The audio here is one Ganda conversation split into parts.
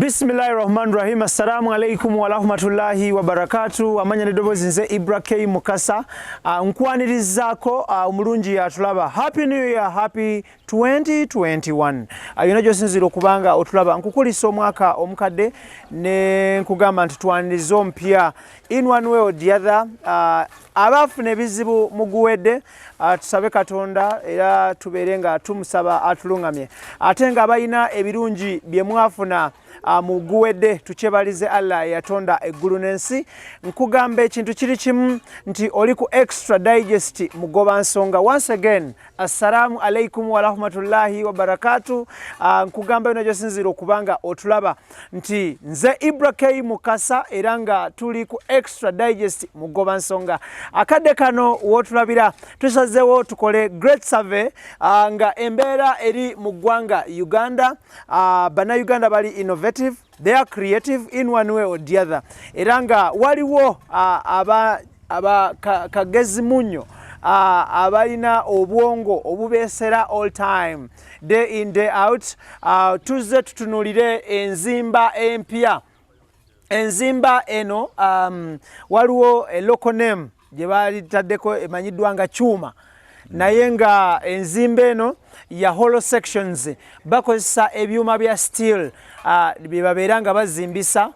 Bismillahirrahmanirrahim. Assalamu alaikum wa rahmatullahi wa barakatuh. Amanya nedobozi nze IBRAH Mukasa. Nkwanirizaako omulungi atulaba. Happy New Year, happy 2021. Yona gyosinzira okubanga otulaba nkukulisa omwaka omukadde ne nkugamba nti twaniriza omupya in one way or the other. Abafuna ebizibu muguwedde tusabe Katonda era tubeere nga tumusaba atulungamye. Ate nga balina ebirungi bye mwafuna muguwedde tukyebalize Allah yatonda eggulu n'ensi. Nkugamba ekintu kiri kimu nti oli ku extra digest mugoba nsonga. Once again, assalamu alaikum wa rahmatullahi wa barakatuh. Nkugamba yona gyosinzira okubanga otulaba nti nze IBRAH Mukasa era nga tuli ku extra digest mugoba nsonga. Akadde kano wotulabira tusazeewo tukole great survey nga embeera eri mu ggwanga Uganda. Bannayuganda bali innovative, they are creative in one way or the other. Era nga waliwo kagezi munyo abalina obwongo obubeesera all time, day in day out. Tuzze tutunulire enzimba empya. Enzimba eno waliwo local name gye baalitaddeko emanyiddwa nga Kyuma, naye nga enzimba eno ya hollow sections bakozesa ebyuma bya steel bye babeera nga bazimbisa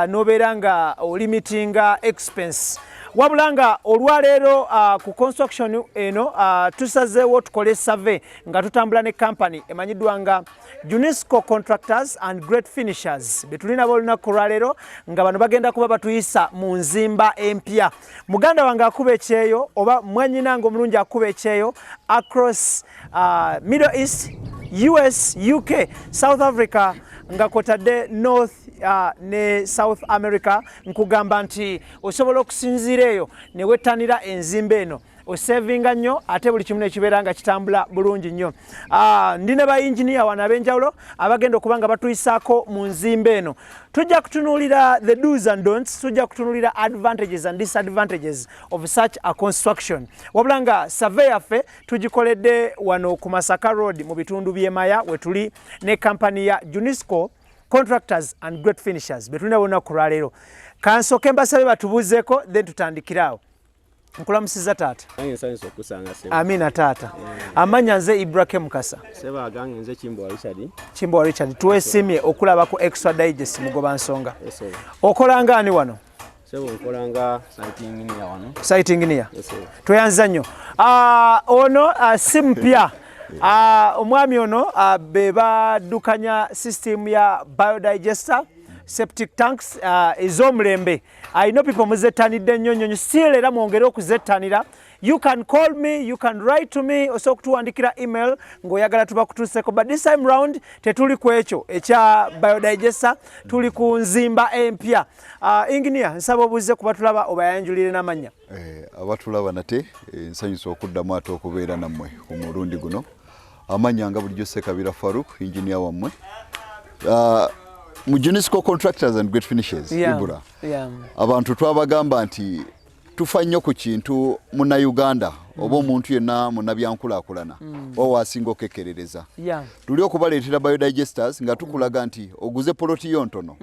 n'obeera nga olimitinga expense. Wabula nga olwaleero ku construction eno tusazeewo tukole survey nga tutambula ne company emanyiddwa nga Junisco Contractors and Great Finishers. Betulina olunaku lwaleero nga bano bagenda kuba batuyisa mu nzimba empya. Muganda wange akuba ekyeyo oba mwannyinange omulungi akuba ekyeyo across Middle East, US, UK, South Africa nga kotadde North ne South America. Nkugamba nti osobola okusinziira eyo ne wettanira enzimba eno osevinga nnyo ate buli kimu nekibeera nga kitambula bulungi nnyo. Ndine ba engineer wana ab'enjawulo abagenda okuba nga batuyisaako mu nzimba eno. Tujja kutunuulira the do's and don'ts, tujja kutunuulira advantages and disadvantages of such a construction. Wabula nga survey yaffe tugikoledde wano ku Masaka Road mu bitundu by'Emaya wetuli ne kampani ya Junisco Contractors and Great Finishers. Betulina bonna lwaleero. Kansooke mbasabe batubuuzeeko then tutandikiraawo. Nkulamusiza taata. Nsanyiza okusanga sebo. Amina taata. Amanya nze IBRAH Mukasa. Sebo agange nze Kimbo Richard. Kimbo Richard twesimye okulaba ku extra digest mugoba nsonga. Okolanga ani wano? Sebo nkolanga site engineer wano. Site engineer. Yes. Tweyanza nnyo. Ono si mpya. Omwami ono be baddukanya system ya biodigester, septic tanks ez'omulembe. I know people muzettanidde nnyo nnyo still era mwongere okuzettanira. You can call me, you can write to me, osobola okutuwandikira email ng'oyagala tubakutuuseko. But this time round tetuli ku ekyo ekya biodigester, tuli ku nzimba empya. Engineer, nsaba obuuze kuba tulaba obayanjulire n'amannya. Abatulaba nate nsanyusa okuddamu ate okubeera nammwe ku mulundi guno. Amanya nga bulijjo Ssekabira Faruk, engineer wammwe. Mu Junisco Contractors and Great Finishers, IBRAH. Abantu twabagamba nti tufa nnyo ku kintu muna Uganda oba omuntu yenna munnabyankulaakulana oba asinga okekkerereza. Tuli okubaleetera biodigesters nga tukulaga nti oguze poloti yo ntono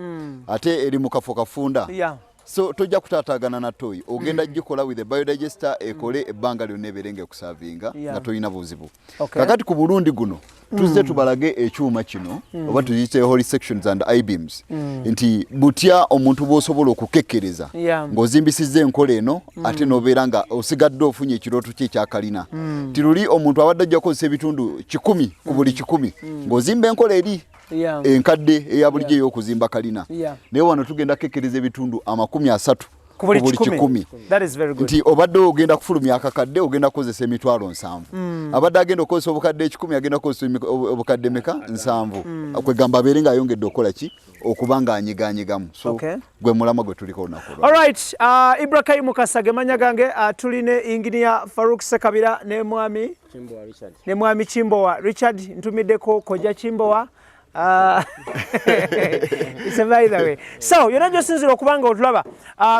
ate eri mu kafo kafunda. So tojja kutaataagana na toyi ogenda gikola with the biodigester ekole ebbanga lyonna eberenge okusavinga nga toyina buzibu. Kakati ku Burundi guno tuzze tubalage ekyuma kino oba tuyite holy sections and I-beams nti butya omuntu bw'osobola okukekkereza ng'ozimbisizza enkola eno ate n'obeera nga osigadde ofunye ekirooto kye ekya Kalina. Tiruli omuntu abadde ajja kukozesa ebitundu 10 ku buli 10 ng'ozimba enkola eri enkadde eya bulijjo ey'okuzimba Kalina. Naye wano tugenda kekkereza ebitundu 30 ku buli 10. That is very good. Nti obadde ogenda kufulumya akakadde ogenda kukozesa emitwalo 7. Abadde agenda okukozesa obukadde 10 agenda kukozesa obukadde meka 7. Kwegamba abeere nga ayongedde okukola ki okuba nga anyiganyigamu. So gwe mulama gwe tuliko olunaku. Alright, IBRAH Mukasa gemanya gange tuline engineer Faruk Ssekabira ne mwami Kimbo Richard. Ne mwami Kimbo Richard ntumiddeko koja Kimbo. It's by the way. So yona gyosinzira okubanga otulaba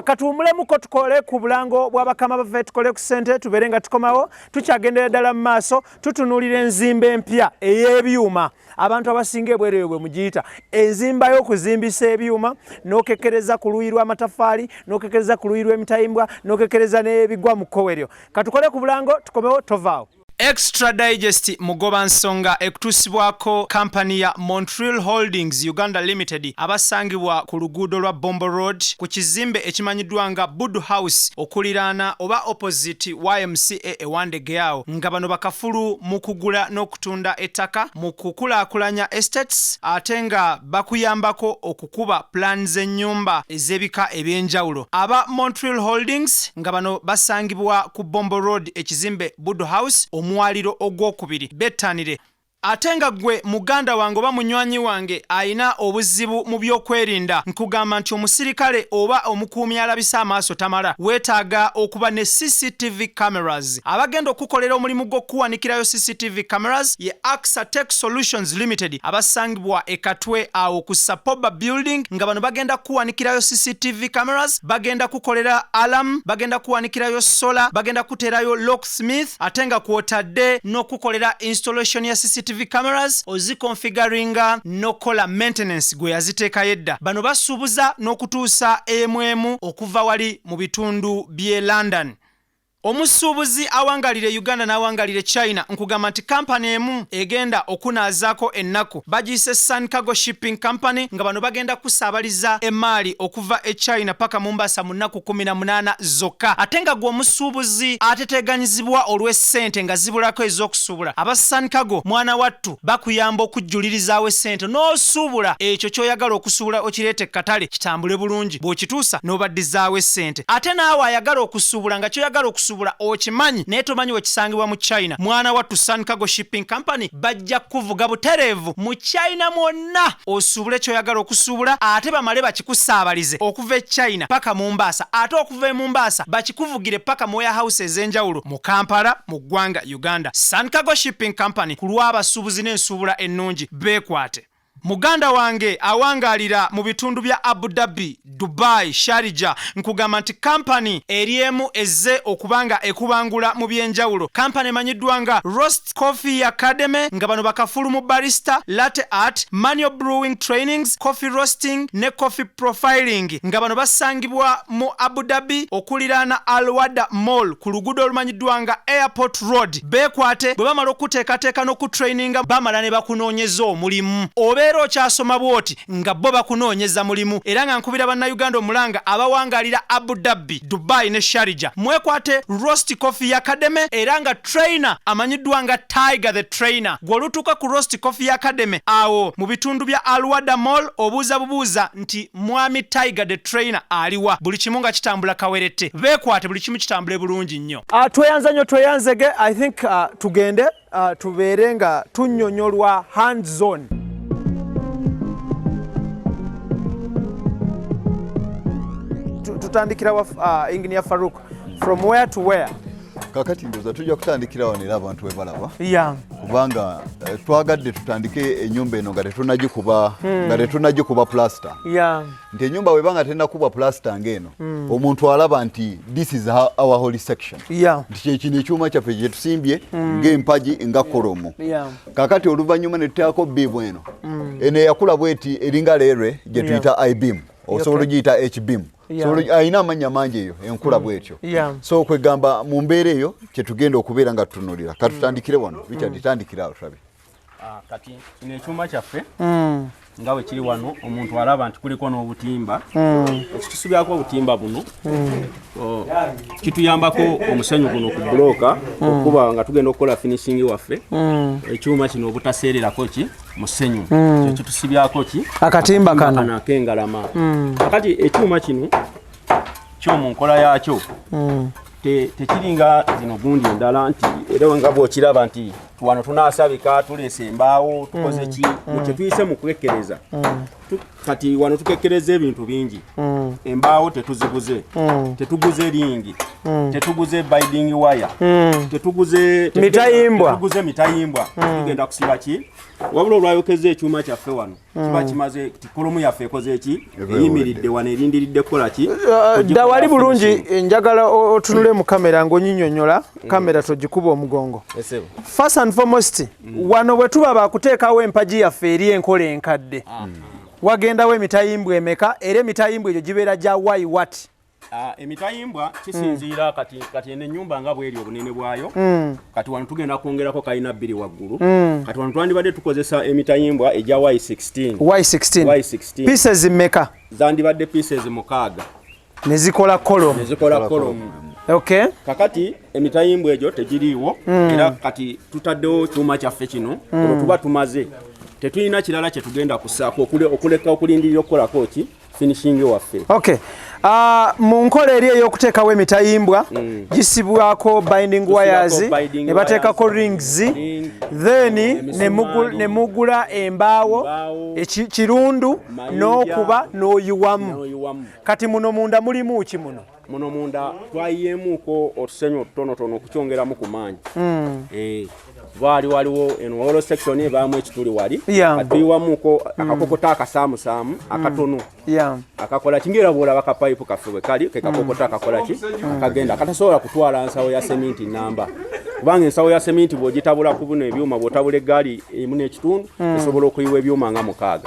katuwumulemuko tukole ku bulango bw'abakama baffe tukole ku ssente tubeere nga tukomawo tukyagendera ddala mu maaso tutunuulira enzimba empya ey'ebyuma abantu abasinga ebwereyo bwe mugiyita enzimba y'okuzimbisa ebyuma n'okekkereza ku luuyi lw'amataffaali n'okekkereza ku luuyi lw'emitayimbwa n'okekkereza n'ebigwa mu kkoweryo katukole ku bulango tukomewo tovaawo. Extra Digest mugoba nsonga ekutusibwako kampani ya Montreal Holdings Uganda Limited abasangibwa ku luguudo lwa Bombo Road ku kizimbe ekimanyiddwa nga Bud House okuliraana oba opposite YMCA ewandegeawo nga bano bakafulu mu kugula n'okutunda ettaka mu kukulaakulanya estates ate nga bakuyambako okukuba plans ennyumba ez'ebika eby'enjawulo. Aba Montreal Holdings nga bano basangibwa ku Bombo Road ekizimbe Bud House omwaliro ogwokubiri bettanire ate nga gwe muganda wange oba munywanyi wange ayina obuzibu mu byokwerinda nkugamba nti omusirikale oba omukuumi alabisa amaaso tamala weetaaga okuba ne CCTV cameras. Abagenda okukolera omulimu gw'okuwanikirayo CCTV cameras ye Contractor Solutions Limited abasangibwa ekatwe awo ku Sapoba building nga bano bagenda kuwanikirayo CCTV cameras, bagenda kukolera alarm, bagenda kuwanikirayo solar, bagenda kuterayo locksmith ate nga kwotadde n'okukolera installation ya CCTV cameras ozikonfiguringa nokola maintenance gwe yaziteeka yedda. Bano basuubuza n'okutuusa emwemu okuva wali mu bitundu by'e London. Omusuubuzi awangalire Uganda n'awangalire China nkugamba nti kampani emu egenda okunaazaako ennaku bagiyise Sun Cargo Shipping Company nga bano bagenda kusaabaliza emaali okuva e China paka Mombasa mu nnaku 18 zokka. Ate nga gwe omusuubuzi ateteganyizibwa olw'essente nga zibulako ez'okusuubula aba Sun Cargo mwana wattu bakuyamba okujjulirizaawo essente n'osuubula ekyo ky'oyagala okusuubula okireete katale kitambule bulungi bw'okituusa n'obaddizaawo essente. Ate naawe ayagala okusuubula nga ky'oyagala okusuubula okimanyi naye tomanyi wekisangibwa mu China mwana wattu Sun Cargo Shipping Company bajja kuvuga butereevu mu China mwonna osuubule ky'oyagala okusuubula ate bamale bakikusaabalize okuva e China paka Mombasa ate okuva e Mombasa bakikuvugire paka mu warehouse ez'enjawulo mu Kampala mu ggwanga Uganda. Sun Cargo Shipping Company ku lw'abasuubuzi n'ensuubula ennungi beekwate. Muganda wange awangalira mu bitundu bya Abu Dhabi, Dubai, Sharjah nkugamba nti kampani eriemu ezze okubanga ekubangula mu byenjawulo. Kampani emanyiddwa nga Roast Coffee Academy nga bano bakafulu mu barista, latte art, manual brewing trainings, coffee roasting ne coffee profiling nga bano basangibwa mu Abu Dhabi okuliraana Al Wada Mall ku luguudo olumanyiddwa nga Airport Road. Beekwate bwe bamala okuteekateeka n'okutraininga bamala ne bakunoonyeza omulimu. Obeera okyasoma bwoti nga bo bakunoonyeza mulimu era nga nkubira bannayuganda omulanga abawangalira Abu Dhabi, Dubai ne Sharjah mwekwate Roast Coffee Academy era nga trainer amanyiddwa nga Tiger the Trainer. Gw'olutuuka ku Roast Coffee Academy awo mu bitundu bya Alwada Mall obuuza bubuuza nti mwami Tiger the Trainer aliwa buli kimu nga kitambula kawerete. Beekwate buli kimu kitambule bulungi nnyo. Tweyanza nnyo tweyanzege. I think tugende tubeere nga tunnyonnyolwa hands on. Tutandikira wa Engineer Farouk from where to where? Kakati ndoza tujja kutandikira wano era abantu we balaba. Yeah. Kubanga twagadde tutandike ennyumba eno nga tetunagikuba plaster. Yeah. Nti ennyumba webanga tena kuba plaster ngeno. Omuntu alaba nti this is our holy section. Yeah. Nti kyekino ekyuma kyaffe kye tusimbye ng'empagi nga kolomo. Yeah. Kakati oluvannyuma ne tuteekako biimu eno. Eno eyakula bweti eringa leerwe gye tuyita I-beam. Osobola ogiyita H-beam. So ayina amanya mangi eyo enkula bwetyo. So kwegamba mu mbeera eyo kye tugenda okubeera nga tutunulira. Katutandikire wano Richard tandikira awo tulabe. Kati kino ekyuma kyaffe nga bwe kiri wano omuntu alaba nti kuliko n'obutimba ekitusubyako obutimba buno kituyambako omusenyu guno ku bulooka okuba nga tugenda okukola finishing waffe ekyuma kino obutaseererako ki musenyu kitusubyako ki akatimba kano akengalama. Kakati ekyuma kino kyo mu nkola yaakyo tekiringa zino gundi endala nti era nga bw'okiraba nti wano tunaasabika tuleese embaawo tukoze ki kyetuyise mu kukekkereza. Kati wano tukekkereza ebintu bingi embaawo tetuziguze tetuguze ringi tetuguze binding wire tetuguze mitayimbwa tugenda kusiba ki wabula olwayokeza ekyuma kyaffe wano kiba kimaze kolomu yaffe ekoze eki eyimiridde wano erindiridde kukola ki dawali bulungi njagala otunule mu kamera ng'onyinnyonnyola kamera togikuba omugongo first and foremost wano bwe tuba bakuteekawo empagi yaffe eri enkola enkadde wagendawo emitayimbwa emeka era emitayimbwa egyo gibeera gya why what emitayimbwa kisinziira kati ene ennyumba nga bweri obunene bwayo kati wano tugenda kwongerako kalina 2 waggulu kati wano twandibadde tukozesa emitayimbwa egya Y16 pieces mmeka zandibadde pieces 6 nezikola kolomu okay kakati emitayimbwa egyo tegiriiwo era kati tutaddewo kyuma kyaffe kino olwo tuba tumaze tetulina kirala kye tugenda kusaako okuleka okulindirira okukolako ki finishing waffe okay mu nkola eri ey'okuteekawo emitayimbwa gisibwako binding wires ne bateekako rings then ne mugula embaawo kirundu n'okuba n'oyiwamu kati muno munda mulimu ki muno munda twayiyemuuko otusenyu otutonotono okukyongeramu ku maanyi waliwo eno wolo section ebaamu ekituli wali atuyiwamuuko akakokota akasaamusaamu akatono akakola kingira bwolaba kapayipu kaffe bwe kali kekakokota akakola ki akagenda akatasobola kutwala nsawo ya seminti namba kubanga ensawo ya seminti bw'ogitabula ku buno ebyuma bw'otabula eggaali emu n'ekitundu esobola okuyiwa ebyuma nga 6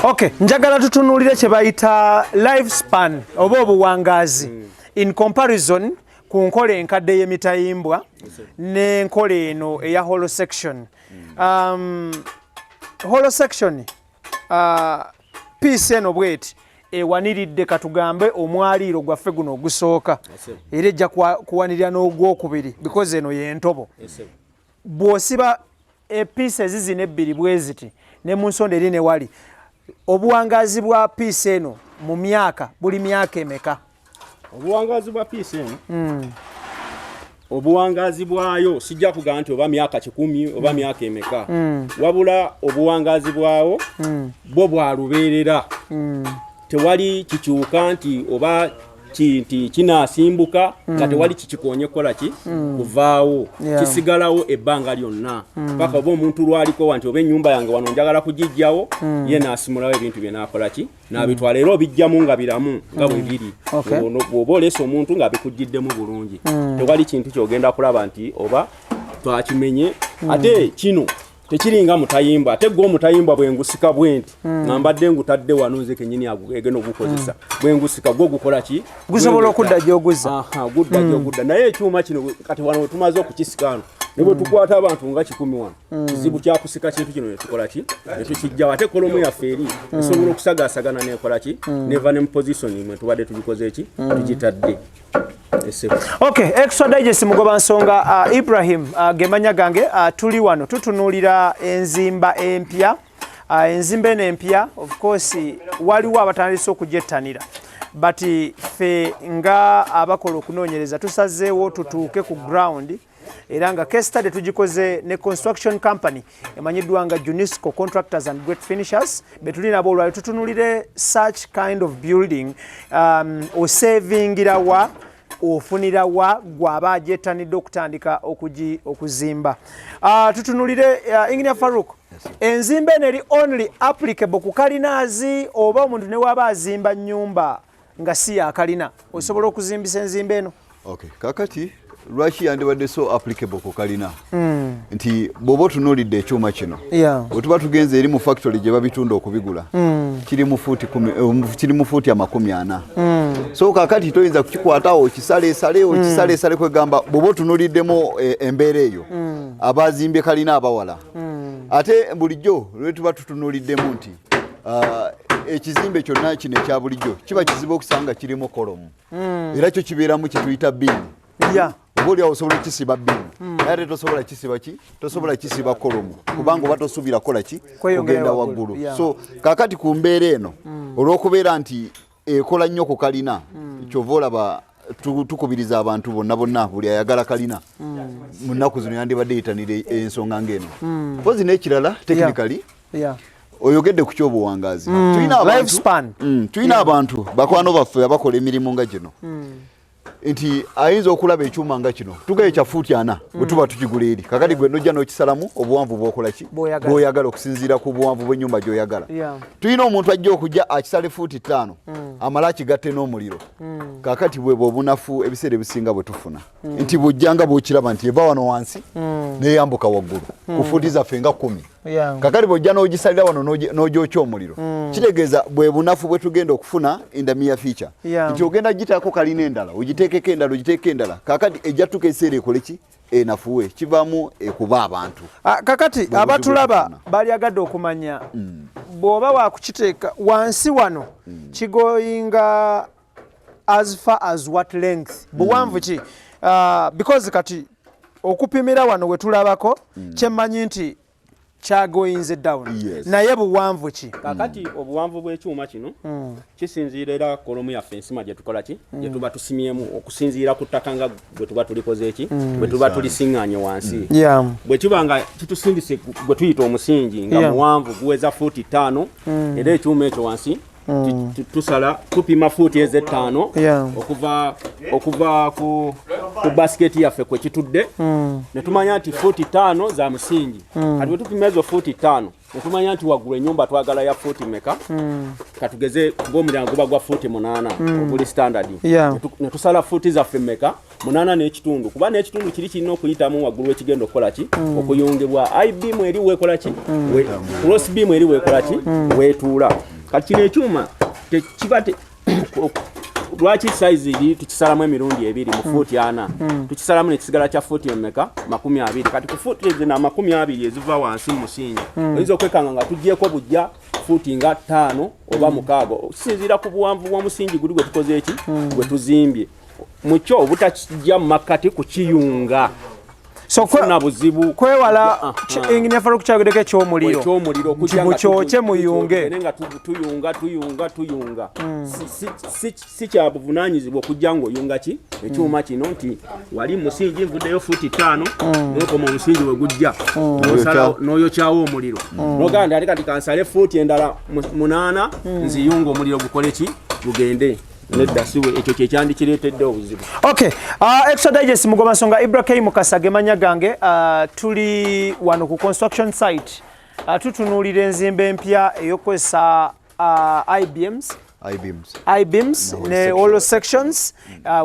okay njagala tutunuulire kye bayita life span oba obuwangazi in comparison ku nkola enkadde y'emitayimbwa n'enkola eno eya hollow section hollow section piece eno bweti ewaniridde katugambe omwaliiro gwaffe guno ogusooka era ejja kuwanirira n'ogwokubiri because eno yentobo bw'osiba pieces zino ebbiri bwe ziti ne mu nsonda eri ne wali obuwangazi bwa piece eno mu myaka buli myaka emeka obuwangazi bwa piece eno obuwangazi bwayo sijja kugamba nti oba myaka 10 oba myaka emeka wabula obuwangazi bwawo bwo bwalubeerera tewali kikyuka nti oba nti kinasimbuka nga tewali kikikonye kola ki kuvaawo kisigalawo ebbanga lyonna paka oba omuntu lwaliko nti oba ennyumba yange wano njagala kugijjawo ye naasimulawo ebintu bye naakola ki n'abitwala era obijjamu nga biramu nga bwe biri bw'oba oleese omuntu nga bikugiddemu bulungi tewali kintu kyogenda kulaba nti oba twakimenye ate kino tekiringa mutayimbwa ate gwo mutayimbwa bwengusika bwenti ngambadde ngutadde wano nze kenyini egeno gukozesa bwengusika gwo gukola ki gusobola okudda gyoguza gudda naye ekyuma kino kati wano tumaze okukisikano nebwe tukwata abantu nga 10 wano kizibu kyakusika kintu kino ne tukola ki ne tukijjawo ate kolomu yaffe eri esobola okusagasagana nekola ki neva ne position imwe tubadde tugikoze ki tugitadde okay extra digest mugoba nsonga Ibrahim gemanya gange tuli wano tutunuulira enzimba empya enzimba eno empya of course waliwo abatandise okujettanira but fe nga abakola okunoonyereza tusazeewo tutuuke ku ground era nga case study tugikoze ne construction company emanyiddwa nga Junisco Contractors and Great Finishers betuli nabo olwali tutunulire such kind of building osavingira wa ofunira wa gwaba ajettanidde okutandika okuzimba tutunulire Engineer Farouk enzimba eno eri only applicable ku kalinaazi oba omuntu ne waba azimba nnyumba nga si ya kalina osobola okuzimbisa enzimba eno okay kakati lwaki yandibadde so applicable ku kalina nti bw'oba otunuulidde ekyuma kino bwe tuba tugenze eri mu factory gye babitunda okubigula kiri mu fuuti 40 so kakati toyinza kukikwatawo okisaleesale kwegamba bw'oba otunuuliddemu embeera eyo abazimbye kalina abawala ate bulijjo lwe tuba tutunuuliddemu nti ekizimbe kyonna kino ekya bulijjo kiba kizibu okusanga kirimu kolomu era kyo kibeeramu kye tuyita bini oba oliawo osobola okisiba bini naye ate tosobola kisiba kolomu kubanga oba tosuubira kola ki kugenda waggulu so kakati ku mbeera eno olw'okubeera nti ekola nnyo ku kalina kyova olaba tukubiriza abantu bonna buli ayagala kalina mu nnaku zino yandibadde yitanira ensonga ng'eno pozi n'ekirala technically oyogedde ku kyobuwangazi tulina abantu bakwano baffe abakola emirimu nga gino nti ayinza okulaba ekyuma nga kino tugaye kya fuuti 4 bwe tuba tukigula eri kakati gwe nojja n'okisalamu obuwanvu bw'okola ki bw'oyagala okusinziira ku buwanvu bw'ennyumba gy'oyagala tulina omuntu ajja okujja akisale fuuti 5 amala akigatte n'omuliro kakati bwe obunafu ebiseera ebisinga bwe tufuna nti bw'ojjanga bw'okiraba nti eva wano wansi neeyambuka waggulu ku fuuti zaffe nga 10 kakati bw'ojja n'ogisalira wano n'ogyokya omuliro kitegeeza bwe bunafu bwe tugenda okufuna in the near future nti ogenda gitaako kalina endala ogiteekeko endala kakati ejjatuka ekiseera ekole ki enafuwe kivaamu ekuba abantu kakati abatulaba balyagadde okumanya bw'oba wakukiteeka wansi wano kigoyinga as far as what length buwanvu ki because kati okupimira wano wetulabako kyemmanyi nti kyagoyinze down naye buwanvu ki kakati obuwanvu bw'ekyuma kino kisinziira era kolomu yaffe ensima gye tukola ki gye tuba tusimyemu okusinziira ku ttaka nga bwe tuba tulikoze eki bwe tuba tulisiŋŋaanye wansi bwe kiba nga kitusindise gwe tuyita omusingi nga muwanvu guweza fuuti 5 era ekyuma ekyo wansi tusala tupima fuuti eze5 okuva ku basiketi yaffe kwe kitudde ne tumanya nti fuuti 5 za musingi kati bwe tupima ezo fuuti 5 ne tumanya nti waggulu ennyumba twagala ya fuuti meka katugeze ng'omulyango guba gwa fuuti 8 oguli standard ne tusala fuuti zaffe meka 8 n'ekitundu kuba n'ekitundu kiri kirina okuyitamu waggulu wekigenda okukola ki okuyungibwa ibeam eri weekola ki cross beam eri weekola ki weetuula kati kino ekyuma tekiba lwaki size eri tukisalamu emirundi 2 mu fuuti 4 tukisalamu nekisigala kya fuuti emeka 20 kati ku fuuti ezina 20 eziva wansi mu musingi oyinza okwekanga nga tugyeko bujja fuuti nga 5 oba 6 kisinziira ku buwanvu bw'omusingi guli gwe tukoze eki gwe tuzimbye mukyo obutakijja mu makkati kukiyunga so kwewala ingine faru kuchagedeke ekyomuliro kyoche muyunge nenga tuyunga si kya buvunanyizibwa okujja ngo oyunga ki ekyuma kino nti wali musingi nvuddeyo fuuti 5 n'okoma omusingi we gujja n'oyokyawo omuliro n'oganda ate kati kansale fuuti endala 8 nziyunga omuliro gukole ki gugende nedda siwe ekyo kyekyandikireetedde obuzibu okay extra digest mugomasonga IBRAH mukasage manya gange tuli wano ku construction site tutunuulira enzimba empya eyokozesa IBEAMs ne all sections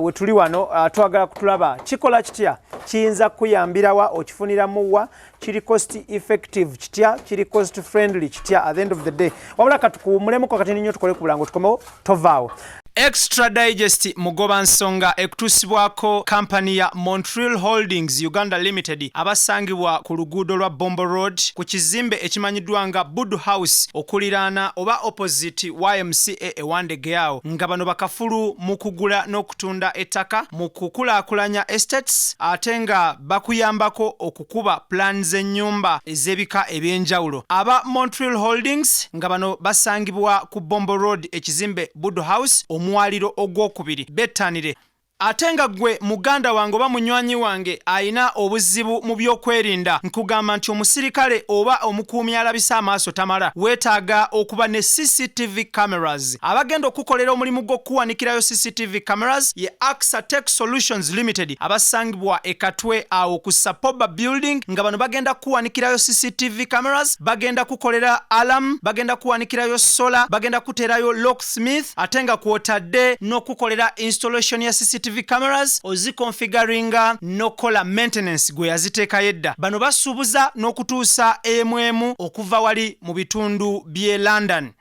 we tuli wano twagala kutulaba kikola kitya kiyinza kuyambirawa okifuniramuwa kiri cost effective kitya kiri cost friendly kitya at the end of the day wabula katukumulemu kwa kati ninyo tukole kubulango tukomewo tovaawo Extra Digest mugoba nsonga ekutusibwako company ya Montreal Holdings Uganda Limited abasangibwa ku luguudo lwa Bombo Road ku kizimbe ekimanyiddwa nga Bud House okuliraana oba opposite YMCA ewandegeawo nga bano bakafulu mu kugula n'okutunda ettaka mu kukulaakulanya estates ate nga bakuyambako okukuba plans ennyumba ez'ebika ebyenjawulo aba Montreal Holdings nga bano basangibwa ku Bombo Road ekizimbe Bud House omwaliro ogwokubiri bettanire ate nga gwe muganda wange oba munywanyi wange ayina obuzibu mu byokwerinda nkugamba nti omusirikale oba omukuumi alabisa amaaso tamala weetaaga okuba ne CCTV cameras abagenda okukolera omulimu gw'okuwanikirayo CCTV cameras ye Contractor Solutions Limited abasangibwa ekatwe awo ku Sapoba building nga bano bagenda kuwanikirayo CCTV cameras bagenda kukolera alarm bagenda kuwanikirayo solar bagenda kuterayo locksmith ate nga kwotadde n'okukolera installation ya CCTV cameras ozikonfiguringa nokola maintenance gwe yaziteeka yedda bano basuubuza n'okutuusa emwemu okuva wali mu bitundu by'e London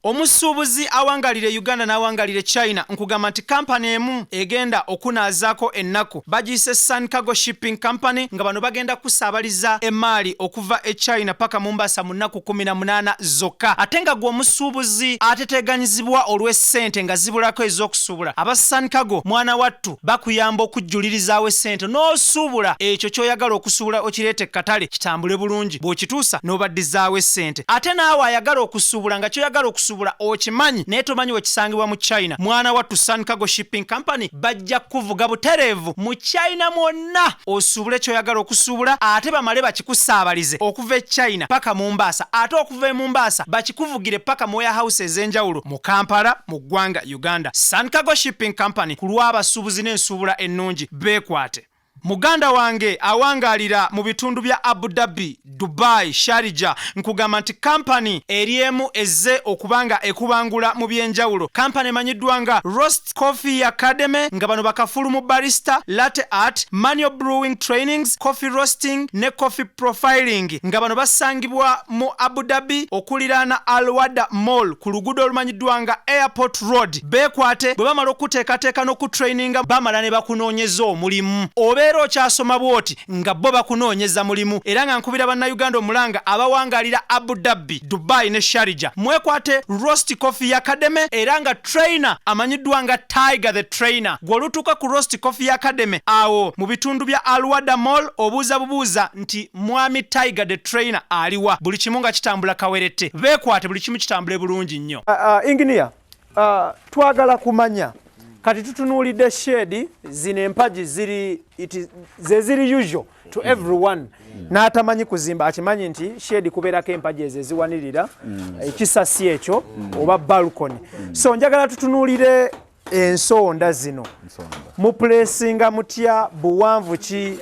omusuubuzi awangalire Uganda n'awangalire China nkugamba nti kampani emu egenda okunaazaako ennaku bagiyise Sun Cargo Shipping Company nga bano bagenda kusaabaliza emaali okuva e China paka Mombasa mu nnaku 18 zokka ate nga gwe omusuubuzi ateteeganyizibwa olw'essente nga zibulako ez'okusuubula aba Sun Cargo mwana wattu bakuyamba okujjulirizaawo essente n'osuubula ekyo ky'oyagala okusuubula okireete katale kitambule bulungi bw'okituusa n'obaddizaawo essente ate naawe ayagala okusuubula nga ky'oyagala okusuubula kusuubula okimanyi naye tomanyi wekisangibwa mu China. Mwana wattu Sun Cargo Shipping Company bajja kuvuga butereevu mu China mwonna osuubule ky'oyagala okusuubula ate bamale bakikusaabalize okuva e China paka Mombasa ate okuva e Mombasa bakikuvugire paka mu warehouse ez'enjawulo mu Kampala mu ggwanga Uganda. Sun Cargo Shipping Company ku lw'abasuubuzi n'ensuubula ennungi beekwate. Muganda wange awangalira mu bitundu bya Abu Dhabi, Dubai, Sharjah nkugamba nti company eriemu ezze okubanga ekubangula mu byenjawulo. Company emanyiddwa nga Roast Coffee Academy nga bano bakafulu mu barista, latte art, manual brewing trainings, coffee roasting ne coffee profiling nga bano basangibwa mu Abu Dhabi okuliraana Al Wada Mall ku luguudo olumanyiddwa nga Airport Road. Beekwate bwe bamala okuteekateeka n'okutraininga bamala ne bakunoonyeza omulimu. Okyasoma bwoti nga bo bakunoonyeza mulimu era nga nkubira bannayuganda omulanga abawangalira Abu Dhabi, Dubai ne Sharjah mwekwate Roast Coffee Academy era nga trainer amanyiddwa nga Tiger the Trainer. Gw'olutuuka ku Roast Coffee Academy awo mu bitundu bya Al Wada Mall obuuza bubuuza nti mwami Tiger the Trainer aliwa. Buli kimu nga kitambula kawerete. Beekwate buli kimu kitambule bulungi nnyo. Engineer, twagala kumanya kati tutunuulidde shade zino empaji ziri usual to everyone n'atamanyi kuzimba akimanyi nti shade kubeerako empaji ezo eziwanirira ekisasi ekyo oba balcony. So njagala tutunuulire ensonda zino mupulesinga mutya buwanvu ki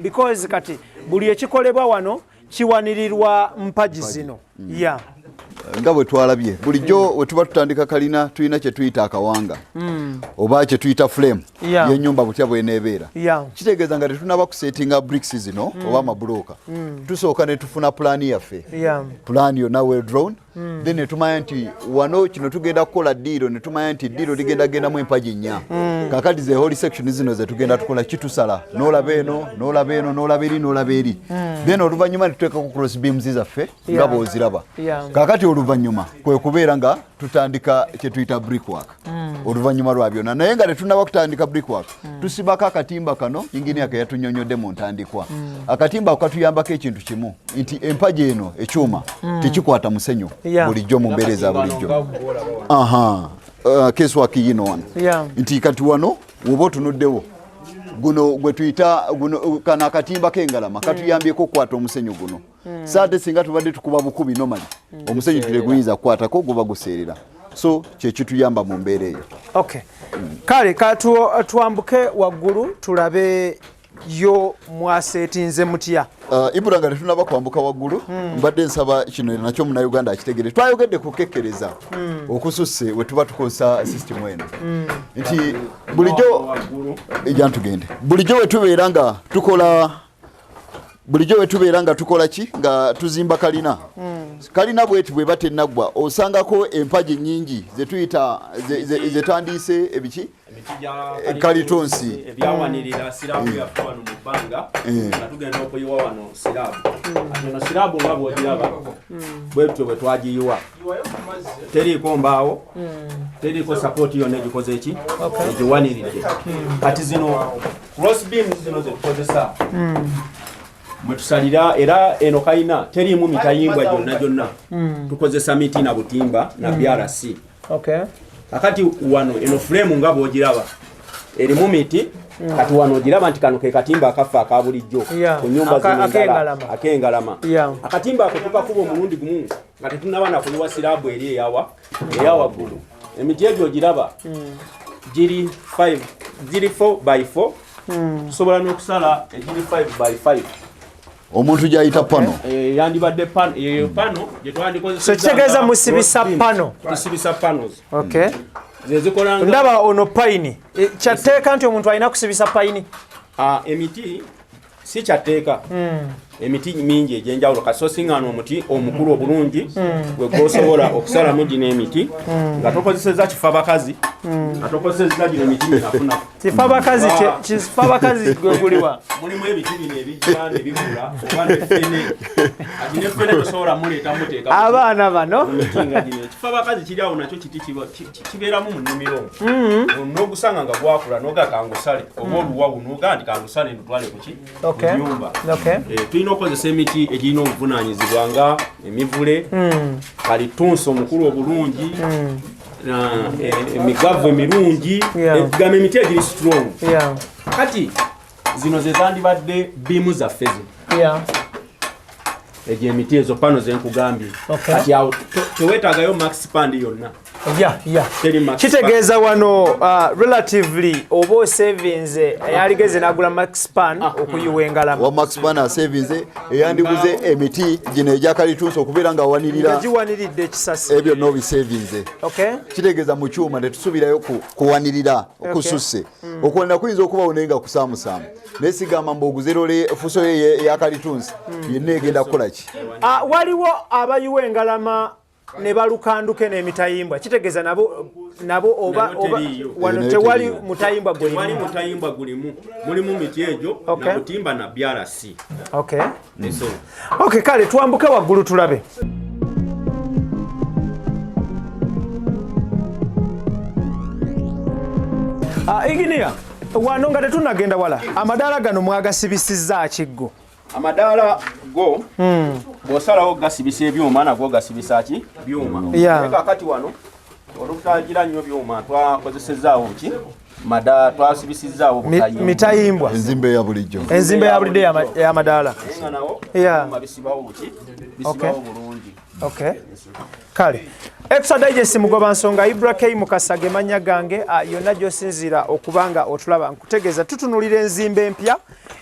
because kati buli ekikolebwa wano kiwanirirwa mpaji zino. Yeah. Nga bwe twalabye bulijjo we tuba tutandika Kalina tulina kye tuyita akawanga oba kye tuyita frame y'ennyumba butya bw'eneebeera. Kitegeeza nga tetunaba kusetinga bricks zino oba amabulooka tusooka ne tufuna pulaani yaffe. Pulaani yonna well drawn then ne tumanya nti wano kino tugenda kukola ddiiro ne tumanya nti ddiiro ligendagendamu empaji nnya. Kakati ze whole section zino ze tugenda tukola kitusala n'olaba eno n'olaba eno n'olaba eri n'olaba eri then oluvannyuma ne tuteekako cross beams zaffe nga bw'oziraba. Kakati oluvannyuma kwe kubeera nga tutandika kye tuyita brickwork oluvannyuma lwa byonna naye nga tetunaba kutandika brickwork tusibako akatimba kano inginiya ke yatunyonyodde mu ntandikwa. Akatimba katuyambako ekintu kimu nti empaji eno ekyuma tekikwata musenyu bulijjo mu mbeera eza bulijjo. Casework yino wano nti kati wano woba otunuddewo guno gwe tuyita kana akatimba k'engalama katuyambyeko okukwata omusenyu guno. Saate singa tubadde tukuba bukubi normally omusenyu tuleguyinza kukwatako guba guseerera. So kye kituyamba mu mbeera eyo. Okay. Kale twambuke waggulu tulabe yo mwasetinze mutya. IBRAH nga tetunaba kwambuka waggulu mbadde nsaba kino nakyo munnayuganda akitegere. Twayogedde ku okekkereza okususse we tuba tukozesa system eno nti bulijjo ejantugende bulijjo we tubeera nga tukola ki nga tuzimba Kalina. Kalina bweti bwe batennaggwa osangako empaji nnyingi zetuyita zetandise ebiki kalitonsi ebyawanirira sirabu yafa wano mu bbanga nga tugenda okuyiwa wano sirabu. Ano sirabu nga bw'ogiraba bwetyo bwe twagiyiwa teriiko mbaawo teriiko sapoti yonna egikoze eki egiwaniridde. Kati zino cross beams zino zetukozesa mwe tusalira era eno Kalina teriimu mitayimbwa gyonna tukozesa miti na butimba na BRC. Kakati wano eno frame nga bw'ogiraba erimu miti kati wano ogiraba nti kano ke katimba akafa aka bulijjo ku nyumba zino ak'engalama. Akatimba ako tukakuba omulundi gumu nga tetunaba na kuyiwa sirabu eri eya waggulu. Emiti egyo ogiraba giri 4 by 4 tusobola n'okusala egiri 5 by 5. Omuntu gyayita pano yandibadde pano gye twandikozesa. So kitegeeza musibisa pano. Tusibisa panos. Okay. Zezikolanga ndaba ono paini kyateeka nti omuntu alina kusibisa paini. Emiti si kyateeka emiti mingi egyenjawulo kasosingano omuti omukulu obulungi gwe gwosobola okusalamu gino emiti nga tokozeseza kifabakazi nga tokozeseza gino emiti minafuna kifabakazi gwe guliwa mulimu ebiti bino ebijja ne bibula oba nefene ati nefene tosobola muleeta muteeka abaana bano kifabakazi kiri awo nakyo kiti kibeeramu mu nnimiro n'ogusanga nga gwakula n'ogakangusale oba oluwawu n'oga nti kangusale ntwale ku nyumba. tulina okozesa emiti egirina obuvunaanyizibwa nga emivule kalitunsi omukulu obulungi emigavu emirungi gamba emiti egiri strong kati zino ze zandibadde bimu zaffe zino egyo emiti ezo pano zenkugambye kati awo teweetaagayo max pand yonna kitegeeza wano relatively oba savings yaligeze nagula max pan okuyiwa engalama wa max pan savings eyandiguze emiti gino egyakalitunsi okubeera nga wanirira giwaniridde ekisasi ebyo nobi savings kitegeeza mu kyuma tetusubirayo kuwanirira okususse okuwanira kuyinza okuba unenga kusaamusaamu naye sigamba mbuoguzerole fuso eyakalitunsi yenna egenda kukolaki waliwo abayiwa engalama ne balukanduke n'emitayimbwa kitegeeza nabo oba wano tewali mutayimbwa gulimu mulimu miti egyo na butimba na BRC. Okay, kale tuambuke waggulu tulabe. Engineer, wano nga tetunagenda wala amadaala gano mwagasibisizza kiggo? Amadaala go bw'osalawo gasibisa ebyuma nago gasibisa ki byuma kakati wano olutagira nnyo byuma twakozesezaawo ki twasibisizaawo mitayimbwa enzimba ya bulijjo y'amadaala bisibawo ki bisibawo bulungi kale Extra Digest mugoba nsonga IBRAH Mukasa gemanya gange yonna gy'osinziira okubanga otulaba nkutegeeza tutunulira enzimba empya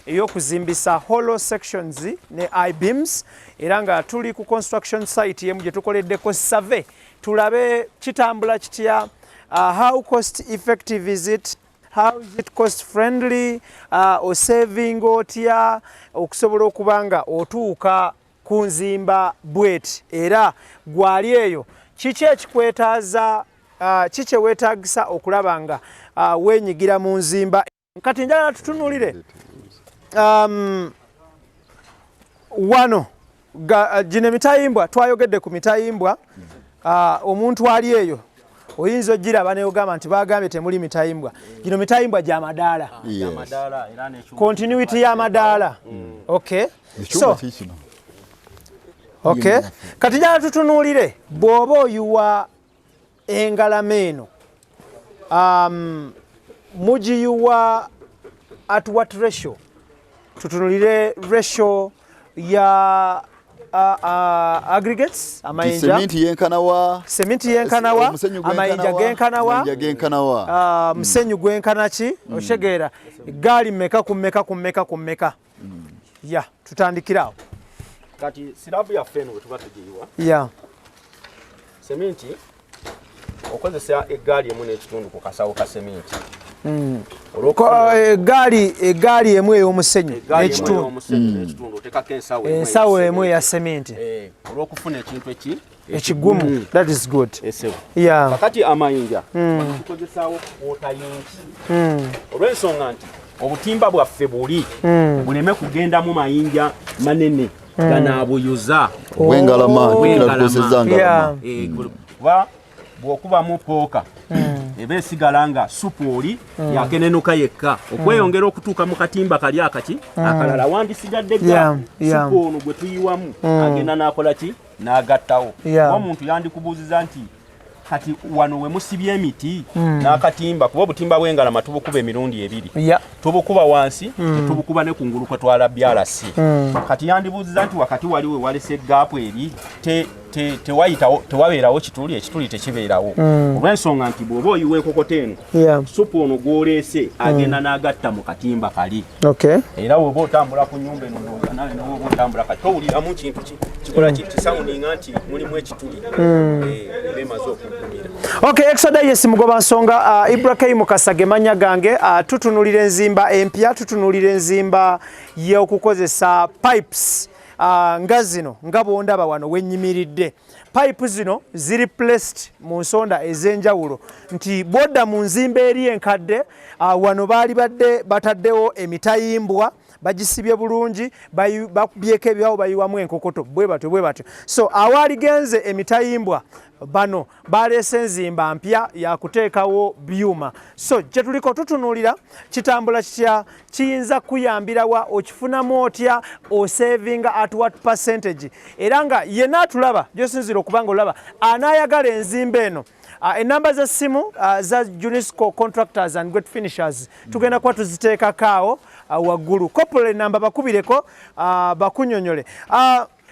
ey'okuzimbisa hollow sections ne I-beams era nga tuli ku construction site yemu gye tukoleddeko survey tulabe kitambula kitya how cost effective is it, how is it cost friendly, o saving otya okusobola okubanga otuuka ku nzimba bweti era gwali eyo kiki ekikwetaaza kiki weetaagisa okulaba nga weenyigira mu nzimba kati njala tutunulire wano gino emitayimbwa twayogedde ku mitayimbwa omuntu ali eyo oyinza ogiraba neogamba nti bagambye temuli mitayimbwa gino mitayimbwa gya madaala continuity y'amadaala kati njala tutunuulire bw'oba oyiwa engalama eno mugiyiwa at what ratio? Tutunulire ratio ya aggregates amayinja sementi yenkanawa amayinja genkanawa musenyu gwenkana ki oshegeera gaali mmeka ku mmeka tutandikirawo kati sirabu yaffe eno wetuba tugiyiwa sementi okozesa eggaali emu n'ekitundu ku kasawo ka sementi eggaali emu ey'omusenyu n'ekitundu otekako ensawo emu eya sementi olw'okufuna ekintu ekigumu. That is good. Kakati amayinja tukozesaawo kwota yinki olw'ensonga nti obutimba bwaffe buleme kugendamu mayinja manene ganaabuyuza kuba bw'okubamu pooka eba esigala nga supu oli yakenenuka yekka okweyongera okutuuka mu katimba kali akati akalala wandisigadde ga supu ono gwe tuyiwamu agenda n'akola ki n'agattawo omuntu yandikubuuziza nti kati wano we musibye emiti n'akatimba kuba obutimba bw'engalama tubukuba emirundi ebiri tubukuba wansi tubukuba ne kungulu kwe twala BRC kati yandibuuziza nti wakati waliwe walese gaapu eri tewabeerawo ekituli tekibeerawo olw'ensonga nti bw'oba oyiwa enkokota eno supu ono gw'oleese agenda n'agatta mu katimba kali era bw'oba otambula ku nnyumba eno nawe n'oba otambula kati towuliramu kintu kikola kisawuninga nti mulimu ekituli eba emaze okugumira. Extra Digest mugoba nsonga IBRAH Mukasa gemanya gange tutunulira enzimba empya tutunulira enzimba y'okukozesa pipes nga zino nga bwondaba wano wennyimiridde pipe zino ziri placed mu nsonda ez'enjawulo nti bodda mu nzimba eri enkadde wano baali badde bataddewo emitayimbwa bagisibye bulungi bakubyeko ebyawo bayiwamu enkokoto bwe batyo so awaali genze emitayimbwa bano baleese enzimba mpya yakuteekawo byuma. So gye tuliko tutunuulira kitambula kitya, kiyinza kuyambirawa, okifunamu otya, osavinga at what percentage, era nga yenna atulaba gyosinzira okuba nga olaba anaayagala enzimba eno. Enamba za simu za Junisco Contractors and Great Finishers tugenda kuba tuziteekako waggulu. Kopole namba bakubireko bakunyonyole.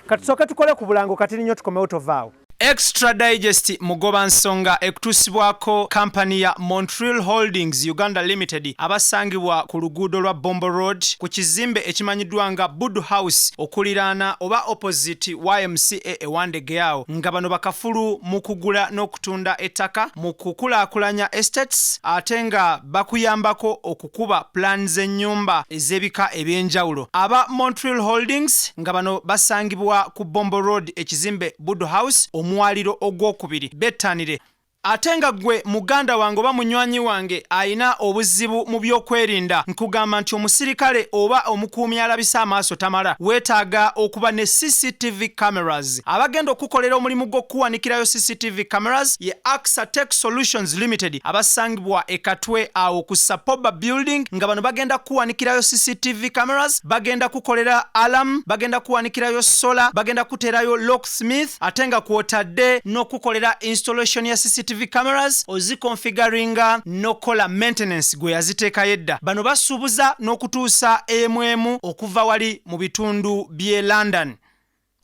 Katusooke tukole ku bulango kati nnyo tukomewo tovaawo. Extra Digest mugoba nsonga ekutusibwako kampani ya Montreal Holdings Uganda Limited abasangibwa ku luguudo lwa Bombo Road ku kizimbe ekimanyiddwa nga Bud House okuliraana oba opposite YMCA ewandegeawo, nga bano bakafulu mu kugula n'okutunda ettaka mu kukulaakulanya estates ate nga bakuyambako okukuba plan z'ennyumba ez'ebika eby'enjawulo. Aba Montreal Holdings nga bano basangibwa ku Bombo Road ekizimbe Bud House omwaliro ogwokubiri bettanire. Ate nga gwe muganda wange oba munywanyi wange ayina obuzibu mu byokwerinda, nkugamba nti omusirikale oba omukuumi alabisa amaaso tamala, weetaaga okuba ne CCTV cameras. Abagenda okukolera omulimu gw'okuwanikirayo CCTV cameras ye Contractor Solutions Limited abasangibwa ekatwe awo ku Sapoba building, nga bano bagenda kuwanikirayo CCTV cameras, bagenda kukolera alarm, bagenda kuwanikirayo solar, bagenda kuterayo locksmith, ate nga kwotadde n'okukolera installation ya CCTV cameras ozikonfiguringa nokola maintenance gwe yaziteeka yedda. Bano basuubuza n'okutuusa emwemu okuva wali mu bitundu by'e London.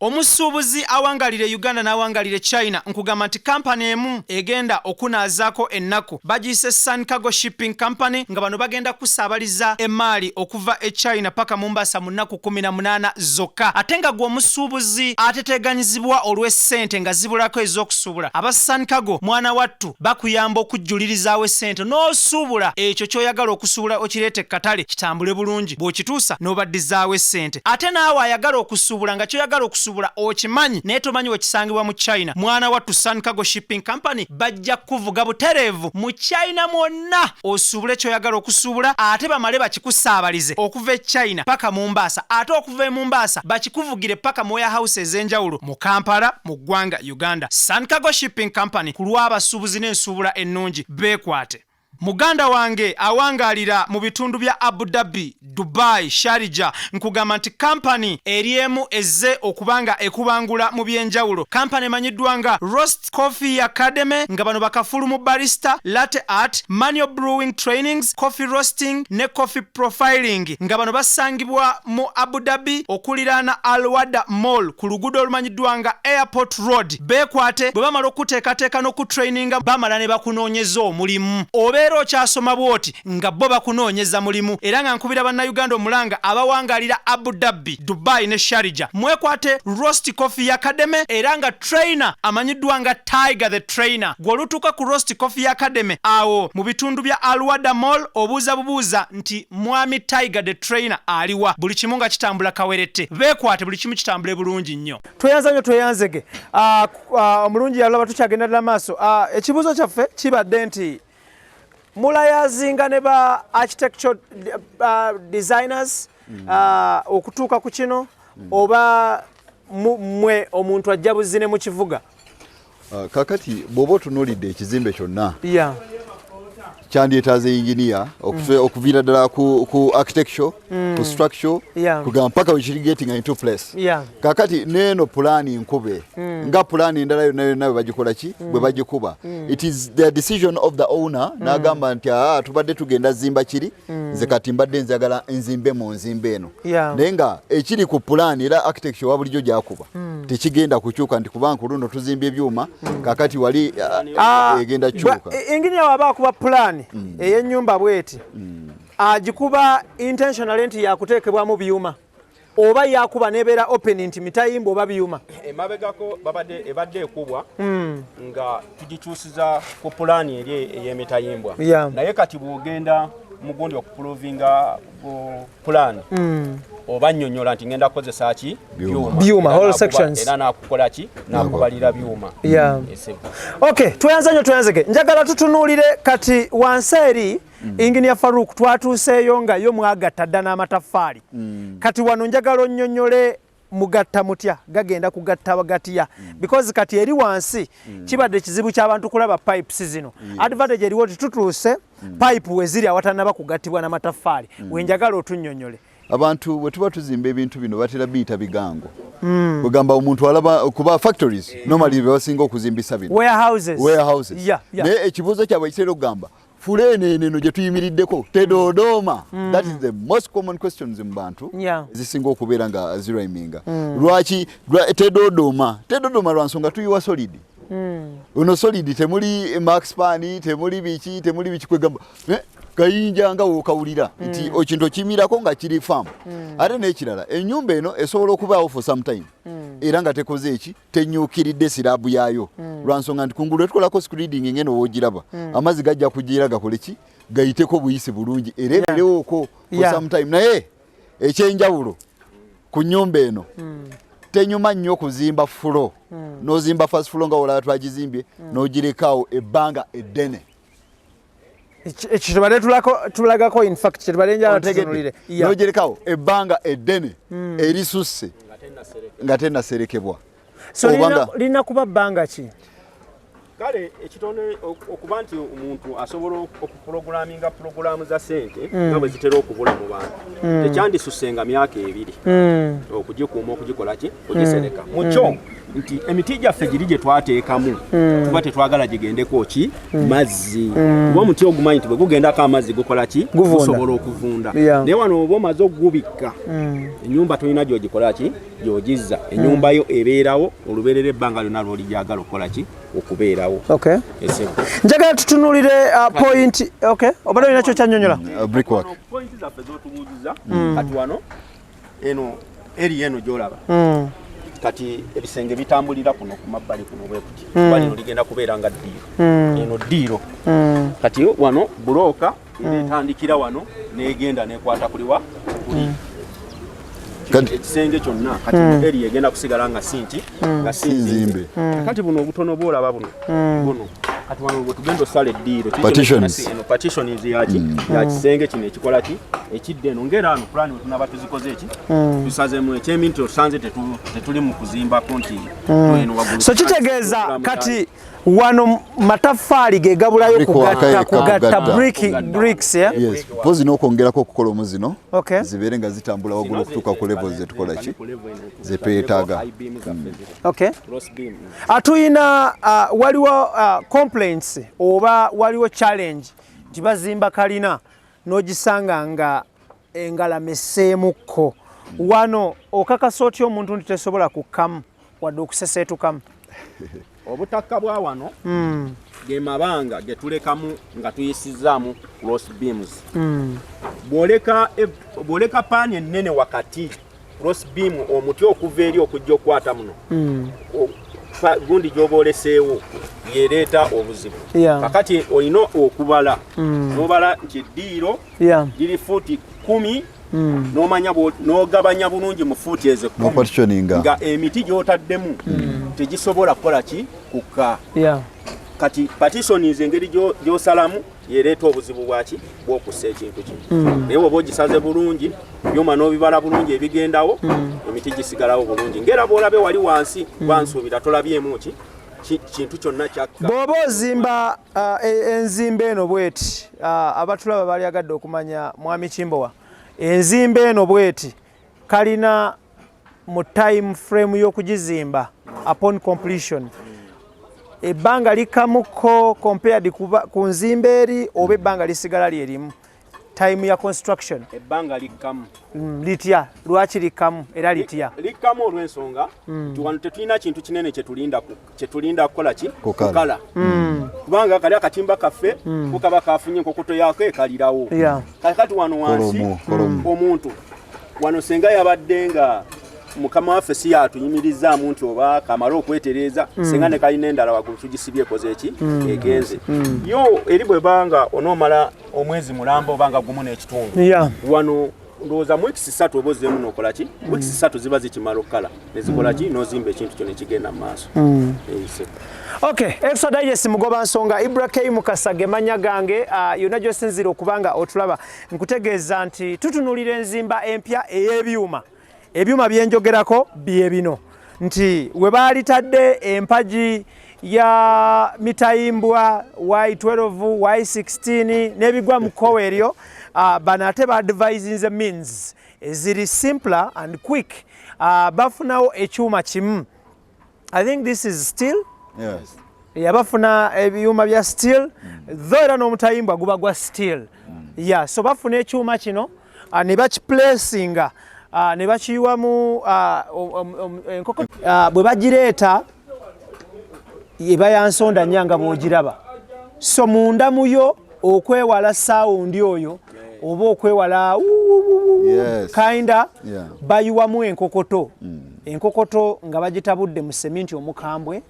Omusuubuzi awangalire Uganda n'awangalire China, nkugamba nti kampani emu egenda okunaazaako ennaku bagiyise Sun Cargo Shipping Company, nga bano bagenda kusaabaliza emaali okuva e China paka Mombasa mu nnaku 18 zokka. Ate nga gwe omusuubuzi ateteganyizibwa olw'essente nga zibulako ez'okusuubula, aba Sun Cargo mwana wattu bakuyamba okujjulirizaawo essente n'osuubula ekyo ky'oyagala okusuubula okireete katale kitambule bulungi, bw'okituusa n'obaddizaawo essente. Ate naawe ayagala okusuubula nga ky'oyagala okusuubula okimanyi naye tomanyi wekisangibwa mu China, mwana wattu Sun Cargo Shipping Company bajja kuvuga butereevu mu China mwonna osuubule ky'oyagala okusuubula, ate bamale bakikusaabalize okuva e China paka Mombasa, ate okuva e Mombasa bakikuvugire paka mu warehouse ez'enjawulo mu Kampala mu ggwanga Uganda. Sun Cargo Shipping Company ku lw'abasuubuzi n'ensuubula ennungi beekwate. Muganda wange awangalira mu bitundu bya Abu Dhabi, Dubai, Sharjah, nkugamba nti kampani eriemu ezze okubanga ekubangula mu byenjawulo. Kampani emanyiddwa nga Roast Coffee Academy, nga bano bakafulu mu barista, latte art, manual brewing trainings, coffee roasting ne coffee profiling, nga bano basangibwa mu Abu Dhabi okuliraana Al Wada Mall ku luguudo olumanyiddwa nga Airport Road. Beekwate bwe bamala okuteekateeka n'okutraininga bamala ne bakunoonyeza omulimu. Obeera okyasoma bwoti nga bo bakunoonyeza mulimu, era nga nkubira bannayuganda omulanga abawangalira Abu Dhabi, Dubai ne Sharjah, mwekwate Roast Coffee Academy, era nga trainer amanyiddwa nga Tiger the Trainer. Gw'olutuuka ku Roast Coffee Academy awo mu bitundu bya Alwada Mall obuuza bubuuza nti mwami Tiger the Trainer aliwa, buli kimu nga kitambula kawerete. Beekwate buli kimu kitambule bulungi nnyo. Tweyanza nnyo tweyanzege. Omulungi yalaba tukyagendera maaso. Ekibuuzo kyaffe kibadde nti mulayazinga ne ba architecture designers okutuuka ku kino oba mwe omuntu ajja buzine mu kivuga? Kakati bw'oba otunuulidde ekizimbe kyonna kyandyetaaze engineer okuviira ddala ku architecture, ku structure, kugamba mpaka wekirigetinga into place. Kakati neeno pulaani nkube nga pulaani endala yonna yonna bwe bagikola ki bwe bagikuba, it is the decision of the owner n'agamba nti tubadde tugenda zimba kiri, nze kati mbadde nzagala enzimbe mu nzimbe eno, naye nga ekiri ku pulaani era architecture wa bulijjo gyakuba tekigenda kukyuka nti kubanga ku luno tuzimba ebyuma kakati wali egenda kyuka. Engineer waba akuba pulaani ey'ennyumba bweti agikuba intentionally nti yakuteekebwamu byuma oba yakuba nebeera open nti mitayimba oba byuma emabegako ebadde ekubwa nga tugikyusiza ku pulaani eri ey'emitayimbwa, naye kati bw'ogenda mugundi okuprovinga pulaani oba nnyonnyola nti ngenda kukozesa ki byuma whole sections era nakukola ki nakubalira byuma. Okay, tweyanzege njagala tutunuulire kati wansi eri Engineer Farouk twatuuseeyo nga yo mwagatta dda n'amataffaali. Kati wano njagala onnyonnyole mugatta mutya gagenda kugatta bagatiya because kati eri wansi kibadde kizibu ky'abantu kulaba pipes zino advantage eriwo tutuuse pipe weziri awatanaba kugattibwa n'amataffaali wenjagala otunnyonnyole abantu bwe tuba tuzimba ebintu bino batera biyita bigango kugamba omuntu alaba kuba factories normally bebasinga okuzimbisa bino warehouses naye ekibuuzo kyabwe kitera okugamba fuleeneeneno gye tuyimiriddeko tedodooma that is the most common questions mu bantu zisinga okubeera nga ziraiminga lwaki tedodooma lwa nsonga tuyiwa solid ono solid temuli maxpan temuli biki kwegamba kayinja nga wokawulira nti ekintu kimirako nga kiri farm ate n'ekirala ennyumba eno esobola okubaawo for some time era nga tekoze eki tenyuukiridde siraabu yaayo lwa nsonga nti kungulu etukolako screeding ngeno woogiraba amazzi gajja kugira gakole ki gayiteko buyisi bulungi era eberewooko for some time naye ekyenjawulo ku nnyumba eno tenyuma nnyo okuzimba fulo n'ozimba first floor nga olaba twagizimbye n'ogirekaawo ebbanga eddene ekitubadde tulagako in fact kitubadde njala tutunulire nogerekawo ebbanga eddene erisusse nga tennaserekebwa so lina kuba bbanga ki kale ekitone okuba nti omuntu asobola okuprogramminga programu za ssente nga bwe zitera okubula mu bantu tekyandisusenga myaka ebiri okugikuuma okugikola ki okugisereka mukyo nti emiti gyaffe giri gye twateekamu tuba tetwagala gigendeko ki mazzi kuba omuti ogumanyi nti bwe gugendako amazzi gukola ki gusobola okuvunda naye wano oba omaze okugubikka ennyumba tolina gyogikola ki gyogizza ennyumba yo ebeerawo olubeerera ebbanga lyonna lw'oligyagala okukola ki okubeerawo njagala tutunulire point obadde olina kyo kyannyonnyola point zaffe z'otubuuziza kati wano eno eri eno gy'olaba kati ebisenge bitambulira kuno ku mabbali kuno bwe kuti bali ligenda kubeera nga ddiiro eno ddiiro kati wano bulooka etandikira wano n'egenda n'ekwata kuliwa kuli ekisenge kyonna kati eri egenda kusigala nga sinki nga sinzimbe kati buno obutono bwolaba buno kati wano bwe tugenda osala eddiiro partitions yaki ya kisenge kino ekikola ki ekidde eno ngera ano plan we tunaba tuzikoze eki tusazeemu ekyeminti osanze tetuli mu kuzimbako nti eno waggulu so kitegeeza kati wano mataffaali ge gabulayo kugatta bricks pozi n'okwongerako okukola omuzino zibeere nga zitambula waggulu okutuuka ku levels zetukola ki zetwetaaga atuyina waliwo complaints oba waliwo challenge nti bazimba kalina n'ogisanga nga engalama esseemukko wano okakasa otya omuntu nti tesobola kukkamu wadde okuseseetukamu obutakka bwa wano ge mabanga ge tulekamu nga tuyisizaamu cross beams bwoleka paani ennene wakati cross beam omuti okuva eri okujja okwata muno gundi gy'oba oleseewo yereeta obuzibu kakati olina okubala n'obala nti eddiiro giri fuuti 10 n'omanya n'ogabanya bulungi mu fuuti ezo 10 nga emiti gy'otaddemu tegisobola kukola ki kukka kati partitions engeri gy'osalamu yereeta obuzibu bwaki bw'okussa ekintu kino naye oba ogisaze bulungi byuma n'obibala bulungi ebigendawo emiti gisigalawo bulungi ngera bw'olabe wali wansi bansuubira tolabyemu ki kintu kyonna kyakka bw'oba ozimba enzimba eno bweti abatulaba bali agadde okumanya mwami Kimbowa enzimba eno bweti kalina mu time frame y'okugizimba upon completion ebbanga likamuko compared ku nzimba eri oba ebbanga lisigala lyerimu time ya construction ebbanga likamu litya lwaki likamu era litya likamu olw'ensonga wano tetulina kintu kinene kyetulinda kukola ki kukala kubanga kali akatimba kaffe kukaba kafunye enkokoto yako ekalirawo kakati wano wansi omuntu wano senga yabadde nga mukama waffe si yatuyimirizaamu nti oba kamala okwetereeza singa ne kalina endala waggulu tugisibye ekoze eki egenze yo eri bwe banga onoomala omwezi mulamba obanga gumu n'ekitundu wano ndowooza mu weeks 3 oba ozzeemu n'okola ki weeks 3 ziba zikimala okukala nezikola ki n'ozimba ekintu kyo nekigenda mu maaso episode digest mugoba nsonga IBRAH Mukasa gemanya gange yonna gy'osinzira okubanga otulaba nkutegeeza nti tutunuulira enzimba empya ey'ebyuma ebyuma byenjogerako bye bino nti we baalitadde empagi ya mitayimbwa Y12 Y16 n'ebigwa mu kkowa eryo bano ate baadvisinze means eziri simpler and quick bafunawo ekyuma kimu. I think this is steel. Yes. Bafuna ebyuma bya steel though era n'omutayimbwa guba gwa steel. Yeah, so bafuna ekyuma kino ne bakiplacinga ne bakiyiwamu enkoko bwe bagireeta eba yansonda nyanga bw'ogiraba. So munda muyo okwewala sound oyo oba okwewala kinda bayiwamu enkokoto. Enkokoto nga bagitabudde mu seminti omukambwe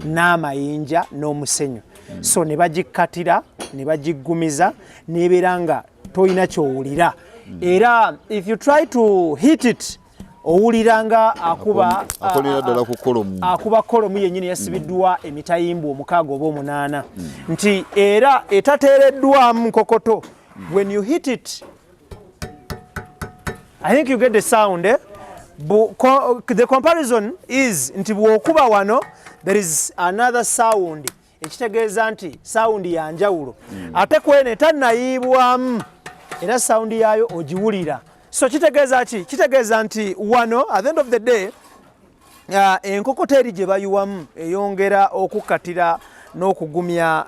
n'amayinja n'omusenyu. So ne bagikatira ne bagigumiza n'ebeera nga toyina kyowulira. Era if you try to hit it owulira nga akuba kolomu yennyini yasibiddwa emitayimbwa 6 oba 8 nti era etateereddwamu nkokoto. When you hit it, I think you get the sound. The comparison is nti bw'okuba wano there is another sound ekitegeeza nti sound ya njawulo ate kwene tannayiibwamu era sound yaayo ogiwulira. So kitegeeza ki? Kitegeeza nti wano at the end of the day enkokoto eri gye bayiwamu eyongera okukatira n'okugumya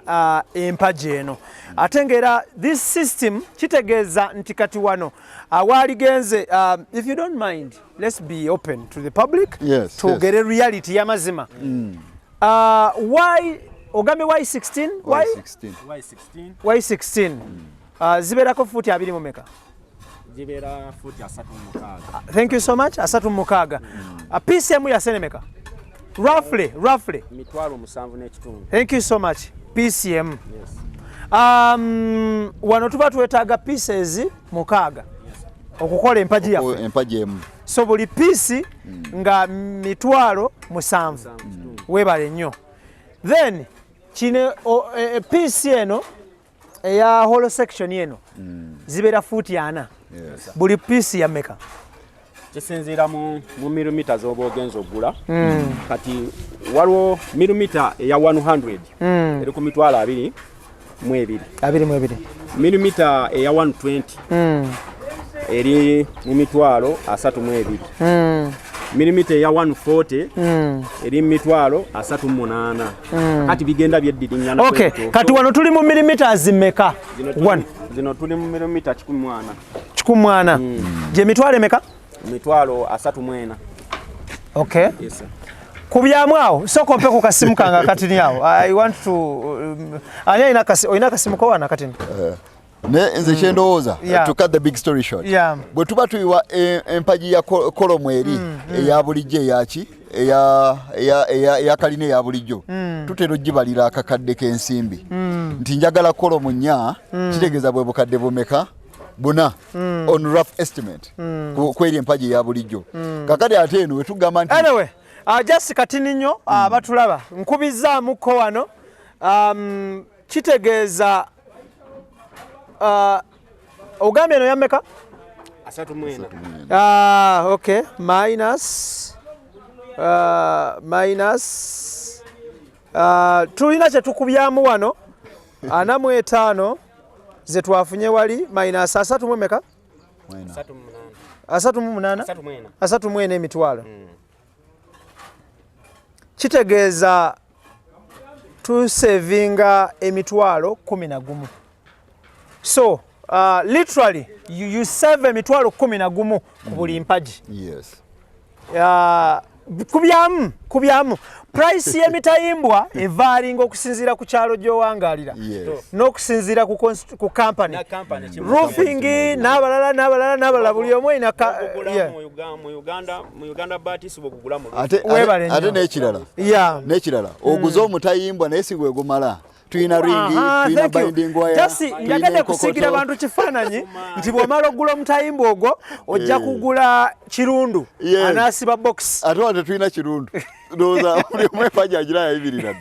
empagi eno. Ate ng'era this system kitegeeza nti kati wano awaaligenze if you don't mind let's be open to the public to get a reality y'amazima. Why ogambe Y16? Y16 zibeerako fuuti 20 Jibera futi 36. Thank you so much. 36. A piece emu ya senemeka. Roughly. Mitwalo 7 n'ekitundu. Thank you so much. PCM. Yes. Wano tuba tuwetaaga pieces 6. Okukola empagi yaffe. Empagi emu. So buli piece nga mitwalo 7. Webale nnyo. Then kino piece eno eya hollow section eno zibeera fuuti 4. Yes. Buli piece ya meka. Kisinziira mu millimeter z'oba ogenza ogula. Kati waliwo millimeter eya 100 eri ku mitwalo 22. Millimeter eya 120 eri mu mitwalo 32. Millimeter eya 140 eri mitwalo 38. Kati bigenda byeddiringana. Okay, kati wano tuli mu millimeters meka? Zino tuli mu millimeter 14. 14. Je mitwalo meka? Mitwalo 34. Okay. Yes sir. Kubyamu awo soko mpe ku kasimu kanga katini awo. I want to ina kasimu ko wana katini. Ne nze kyendowooza to cut the big story short. Bwe tuba tuyiwa empagi ya kolomu eri eya bulijjo eyaki eya Kalina eya bulijjo tutera ogibalira akakadde k'ensimbi nti njagala kolomu 4 kitegeeza bwe bukadde bumeka 4 on rough estimate kweri empagi eya bulijjo kakati ate eno wetugamba nti anyway just katini nnyo batulaba nkubizaamuko wano kitegeeza ogambye eno yammeka? 34. Okay, minus tulina kye tukubyamu wano 45 ze twafunye wali minus 3 meka? 38 emitwalo. Kitegeeza tusevinga emitwalo 11. So literally you save emitwalo 11 ku buli mpagi. Yes. Kubyamu price y'emitayimbwa evaalinga okusinziira ku kyalo gy'owangalira n'okusinziira ku company. Roofing n'abalala buli omu ina mu Uganda batisi bw'okugula mu ate n'ekirala oguze omutayimbwa naye si gwe gumala. Tuyina ringi, tuyina binding wire. Jasi njagala kusigira abantu kifaananyi nti bw'omala ogula omutayimbwa ogwo ojja kugula kirundu anasiba box. Ate wano tuyina kirundu. Roza mwepaji ajira ya ibirira.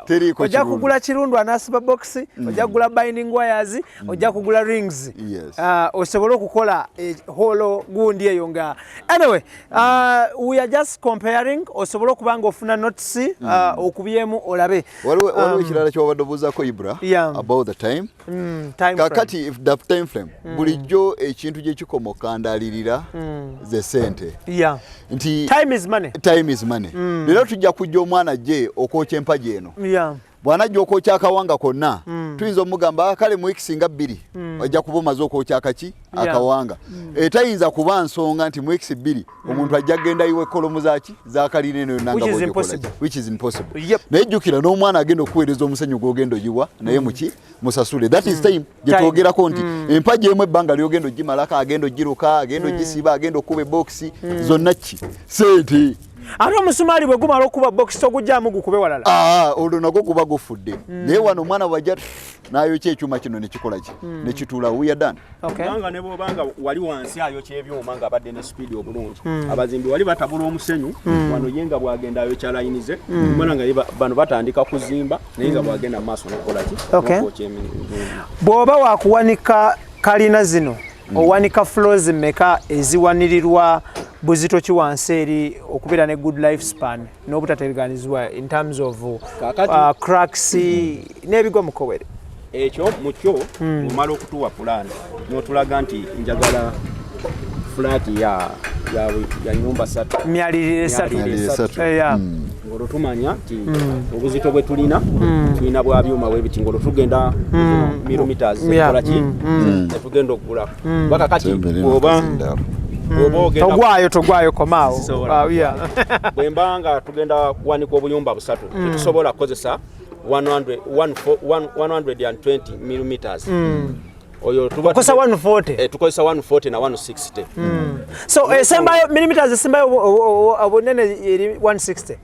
Teriko ojja kugula kirundu anasiba box, ojja kugula binding wires, ojja kugula rings. Osobola okukola holo gundi eyo nga. Anyway, we are just comparing. Osobola okubanga ofuna notes okubyemu olabe. Waliwo ekirala ky'obadde obuuzaako IBRAH about the time. Kakati if the time frame bulijjo ekintu gye kikomoka ndalirira ze ssente. Nti time is money. Time is money. Lero tujja kujja omwana gye okwokya empagi eno. Bwana okwokya akawanga konna tuyinza omugamba kale mu weeks nga 2 ojja kuba omaze okwokya akawanga. Etayinza kuba nsonga nti mu weeks 2 omuntu ajja genda iwe kolomu zaki za Kalina eno nanga which is impossible. Nejjukira n'omwana agenda okuweereza omusenyu gw'ogenda ogiwa naye muki musasule. That is time gye twogerako nti empagi emu ebbanga ly'ogenda ogimalako agenda ogiruka agenda ogisiba agenda okuba box zonna ki ssente. Ate omusumali bwe gumala okuba box togujjamu gukube walala. Olwo nagwo guba gufudde. Naye wano omwana wajja n'ayokya ekyuma kino ne kikola ki ne kituula we are done. Kubanga ne bw'obanga wali wansi ayokya ebyuma nga abadde ne speed obulungi. Abazimbi wali batabula omusenyu wano ye nga bw'agenda ayokya layini ze. Mbona nga bano batandika kuzimba naye nga bw'agenda mu maaso n'okukola ki. Bw'oba waakuwanika Kalina zino owanika floors mmeka eziwanirirwa buzito ki wansi eri okubeera ne good life span n'obutateganizibwa in terms of cracks n'ebigwa mukowere ekyo mukyo omala okutuwa pulaani n'otulaga nti njagala flat ya nyumba 3 myalirire 3 ngolo tumanya nti obuzito bwe tulina bwa byuma bwebiti ngolo tugenda millimeters kola ki tugenda okugula baka kati oba togwayo komaawo bwembanga tugenda kuwanika obuyumba 3 tetusobola kukozesa 120 millimeters oyo tukozesa 140 tukozesa 140 na 160 so esembayo millimeters esembayo obunene eri 160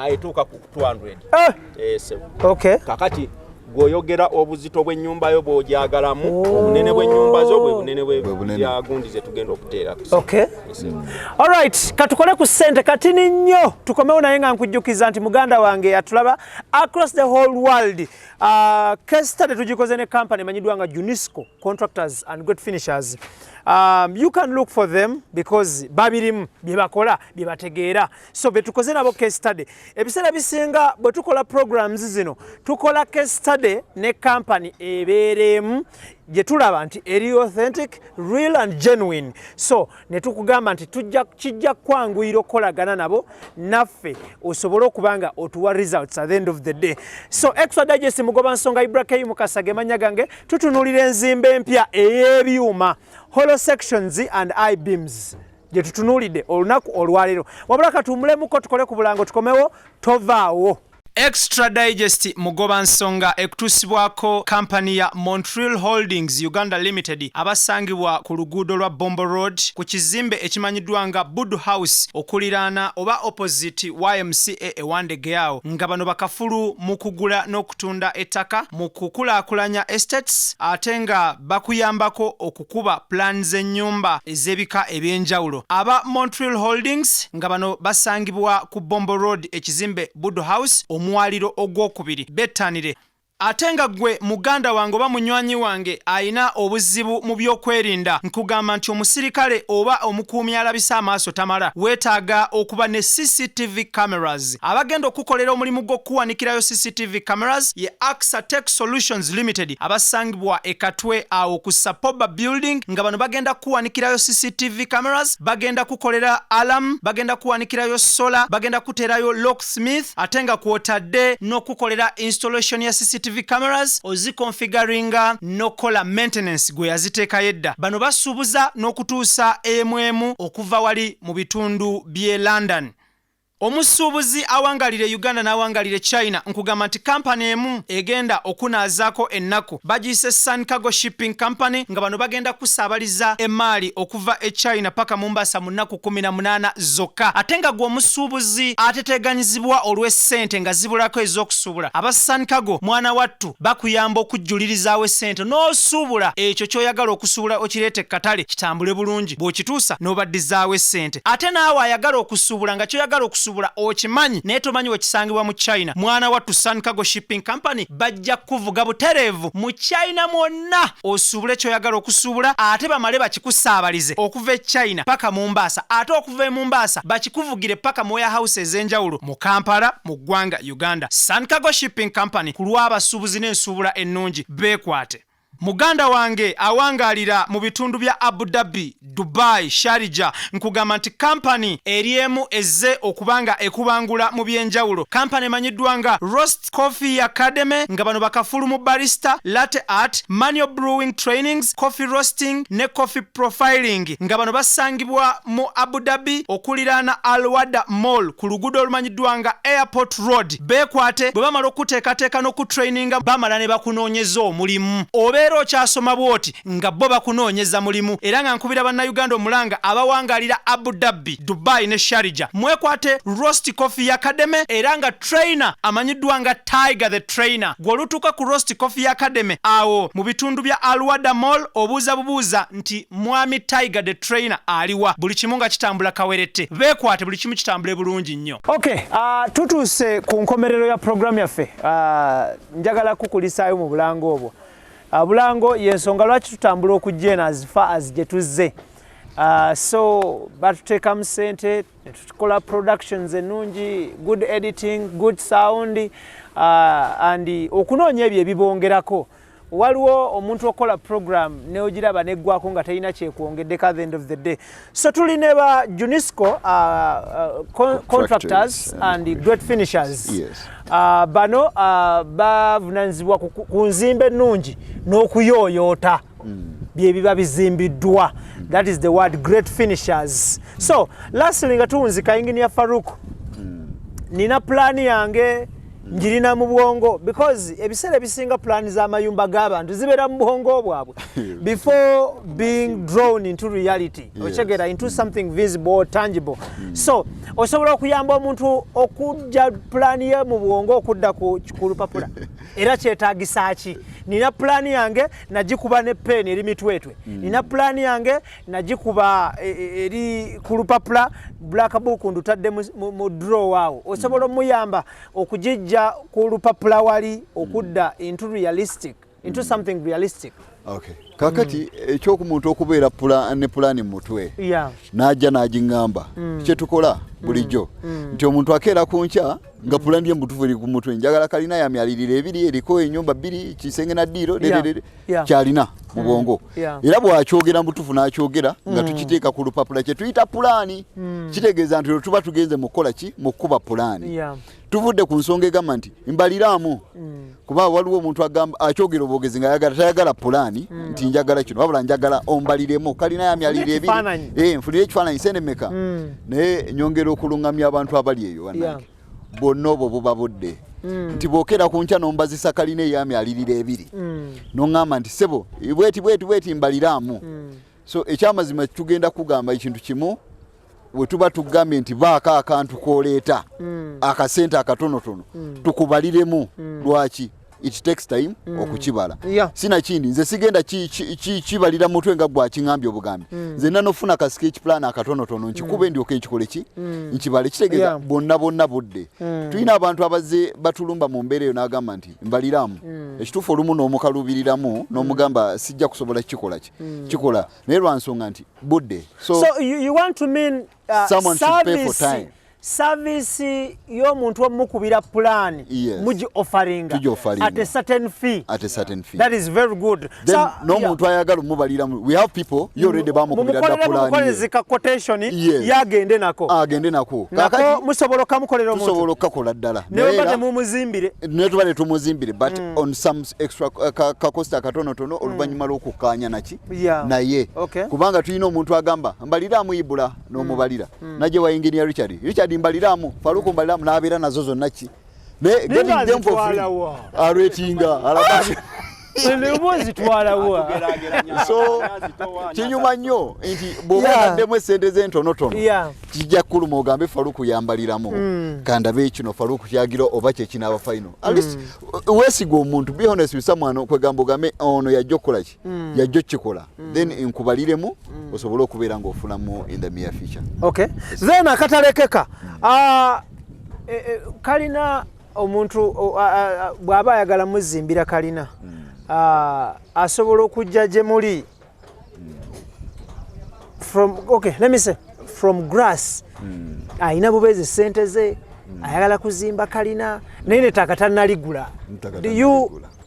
etuuka ku 200 kakati goyogera obuzito bw'ennyumba yo bw'ogyagalamu obunene bw'ennyumba zo bwe bunene bw'ebyagundi ze tugenda okuteera. Alright, katukole ku ssente katini nnyo tukomewo naye nga nkujjukiza nti muganda wange yatulaba across the whole world. Case study tugikoze ne company emanyiddwa nga Junisco Contractors and Great Finishers. You can look for them because babirimu bye bakola bye bategeera. So betukoze nabo case study. Ebiseera bisinga bwe tukola programs zino tukola case study ne company ebeeremu gye tulaba nti eri authentic, real and genuine. So ne tukugamba nti kijja kwanguyira okukolagana nabo naffe osobole okubanga otuwa results at the end of the day. So extra digest mugoba nsonga IBRAH Mukasage manya gange tutunuulira enzimba empya ey'ebyuma hollow sections and I-beams gye tutunuulidde olunaku olwaleero. Wabula katuumulemuko tukole ku bulango tukomewo tovaawo. Extra digest mugoba nsonga ekutusibwako company ya Montreal Holdings Uganda Limited abasangibwa ku luguudo lwa Bombo Road ku kizimbe ekimanyiddwa nga Bud House okuliraana oba opposite YMCA ewandegeawo nga bano bakafulu mu kugula n'okutunda ettaka mu kukulaakulanya estates ate nga bakuyambako okukuba plan z'ennyumba ez'ebika eby'enjawulo. Aba Montreal Holdings nga bano basangibwa ku Bombo Road ekizimbe Bud House omwaliro ogwokubiri bettanire. Ate nga gwe muganda wange oba munywanyi wange ayina obuzibu mu byokwerinda nkugamba nti omusirikale oba omukuumi alabisa amaaso tamala weetaaga okuba ne CCTV cameras. Abagenda okukolera omulimu gw'okuwanikirayo CCTV cameras ye Contractor Solutions Limited abasangibwa ekatwe awo ku Sapoba building nga bano bagenda kuwanikirayo CCTV cameras, bagenda kukolera alarm, bagenda kuwanikirayo solar, bagenda kuteerayo locksmith ate nga kwotadde n'okukolera installation ya CCTV cameras ozikonfiguringa nokola maintenance gwe yaziteeka yedda. Bano basuubuza n'okutuusa emwemu okuva wali mu bitundu by'e London. Omusuubuzi awangalire Uganda n'awangalire China nkugamba nti kampani emu egenda okunaazaako ennaku bagiyise Sun Cargo Shipping Company nga bano bagenda kusaabaliza emaali okuva e China paka Mombasa mu nnaku 18 zokka. Ate nga gwe omusuubuzi ateteganyizibwa olw'essente nga zibulako ez'okusuubula aba Sun Cargo mwana wattu bakuyamba okujjulirizaawo essente n'osuubula ekyo ky'oyagala okusuubula okireete katale kitambule bulungi bw'okituusa n'obaddizaawo essente. Ate naawe ayagala okusuubula nga ky'oyagala okusuubula okusubula okimanyi naye tomanyi wekisangibwa mu China. Mwana wattu Sun Cargo Shipping Company bajja kuvuga butereevu mu China mwonna osubule kyoyagala okusubula ate bamale bakikusaabalize okuva e China paka Mombasa ate okuva e Mombasa bakikuvugire paka mu warehouse ez'enjawulo mu Kampala mu ggwanga Uganda. Sun Cargo Shipping Company ku lw'abasuubuzi n'ensuubula ennungi beekwate. Muganda wange awangalira mu bitundu bya Abu Dhabi, Dubai, Sharjah nkugamba nti company eriemu ezze okubanga ekubangula mu byenjawulo. Company emanyiddwa nga Roast Coffee Academy nga bano bakafulu mu barista, latte art, manual brewing trainings, coffee roasting ne coffee profiling nga bano basangibwa mu Abu Dhabi okuliraana Al Wada Mall ku luguudo olumanyiddwa nga Airport Road. Beekwate bwe bamala okuteekateeka n'okutraininga bamala ne bakunoonyeza omulimu. Obeera okyasoma bwoti nga bo bakunoonyeza mulimu era nga nkubira bannayuganda omulanga abawangalira Abu Dhabi, Dubai ne Sharjah. Mwekwate Roast Coffee Academy era nga trainer amanyiddwa nga Tiger the Trainer. Gw'olutuuka ku Roast Coffee Academy awo mu bitundu bya Al Wada Mall obuuza bubuuza nti mwami Tiger the Trainer aliwa. Buli kimu nga kitambula kawerete. Beekwate buli kimu kitambule bulungi nnyo. Okay, tutuuse ku nkomerero ya program yaffe. Njagala kukulisaayo mu bulango obwo. Bulango yensonga lwaki tutambula okujja as far as gye tuzze. So batuteekamu ssente tukola productions ennungi, good editing, good sound, and okunoonya ebyo ebibongerako. Waliwo omuntu okola program neogiraba neggwako nga talina kyekwongeddeko at the end of the day. So tuli ne ba Junisco contractors and great finishers. Yes. Bano bavunanyizibwa ku nzimba ennungi n'okuyooyoota bye biba bizimbiddwa. That is the word, great finishers. So lastly nga tuwunzika Engineer Farouk, nina plan yange njirina mu bwongo because ebiseera ebisinga plan z'amayumba g'abantu zibeera mu bwongo bwabwe before being drawn into reality. Ochegera into something visible or tangible. So osobola okuyamba omuntu okujja plan ye mu bwongo okudda ku lupapula era kyetaagisa ki? Nina plan yange nagikuba ne pen eri mitwetwe. Nina plan yange nagikuba eri ku lupapula black book ndutadde mu draw awo. Osobola omuyamba okujijja ku lupapula wali okudda into realistic, into something realistic. Okay. Kakati ekyokumuntu okubeera ne pulani mutwe. Yeah. Najja n'agingamba. Kyetukola bulijjo. Nti omuntu akeera ku nkya nga pulani y'embutufu eri ku mutwe. Njagala kalina ya myaliriro ebiri eriko ennyumba bbiri kisenge na ddiiro kyalina mu bwongo. Era bw'akyogera mbutufu n'akyogera nga tukiteeka ku lupapula kye tuyita pulani. Kitegeeza nti tuba tugenze mu kukola ki? Mu kuba pulani. Tuvudde ku nsonga egamba nti mbaliraamu. Kuba waliwo omuntu agamba akyogera obwogezi nga tayagala pulani nti njagala kino wabula njagala ombaliremu kalina ya myaliriro ebiri. Nfunire ekifaananyi ssente mmeka? Naye nyongera okulungamya abantu abali eyo bannange. Bonna obwo buba budde. Nti bwokera ku nkya n'ombazisa kalina eya myaliriro ebiri. N'oŋŋamba nti ssebo bweti mbaliraamu. So ekyamazima tugenda kugamba ekintu kimu bwe tuba tugambye nti baako akantu k'oleeta akasente akatonotono tukubaliremu. Lwaki? It takes time okukibala. Sina kindi nze sigenda kibalira mutwe nga gwakiŋambye obugambi. Nze nanofuna ka sketch plan akatonotono nkikube ndyoke nkikole ki? Nkibale. Kitegeeza bonna budde. Tulina abantu abazze batulumba mu mbeera eyo n'agamba nti mbaliramu. Ekituufu olumu n'omukalubiriramu n'omugamba sijja kusobola kikola naye lwa nsonga nti budde. So you want to mean someone should pay for time. Service y'omuntu omukubira plan mugi offering at a certain fee. That is very good. Then no muntu ayagala mubaliramu. We have people you already bamukubira da plan. Mukolezika quotation yagende nako. Agende nako. Kakati musobola kamukolera omuntu. Musobola kakola ddala. Ne bade mumuzimbire. Ne tubale tumuzimbire but on some extra ka cost akatonotono oluvanyuma lw'okukkaanya naki naye. Kubanga tulina omuntu agamba mbaliramu IBRAH n'omubalira. Naje wa engineer Richard mbaliramu Faruku mbaliramu n'abeera nazo zonna ki getting them for free aratinga alabashi Ndemuzi twalawa. So kinyuma nnyo nti bw'obaddemu essente z'entonotono kijja kuluma ogambe Faruku yambaliramu kandabe kino Faruku kyagira oba kye kinaaba final. At least weesiga omuntu, be honest with someone, okwegamba ogambe ono yajja okukola ki yajja okikola then nkubaliremu osobola okubeera ng'ofunamu in the near future. Okay. Then akatalekeka kalina omuntu bw'aba ayagala muzimbira kalina asobola okujja gye muli from grass ayina bubeezi ssente ze ayagala kuzimba kalina naye nettaka tannaligula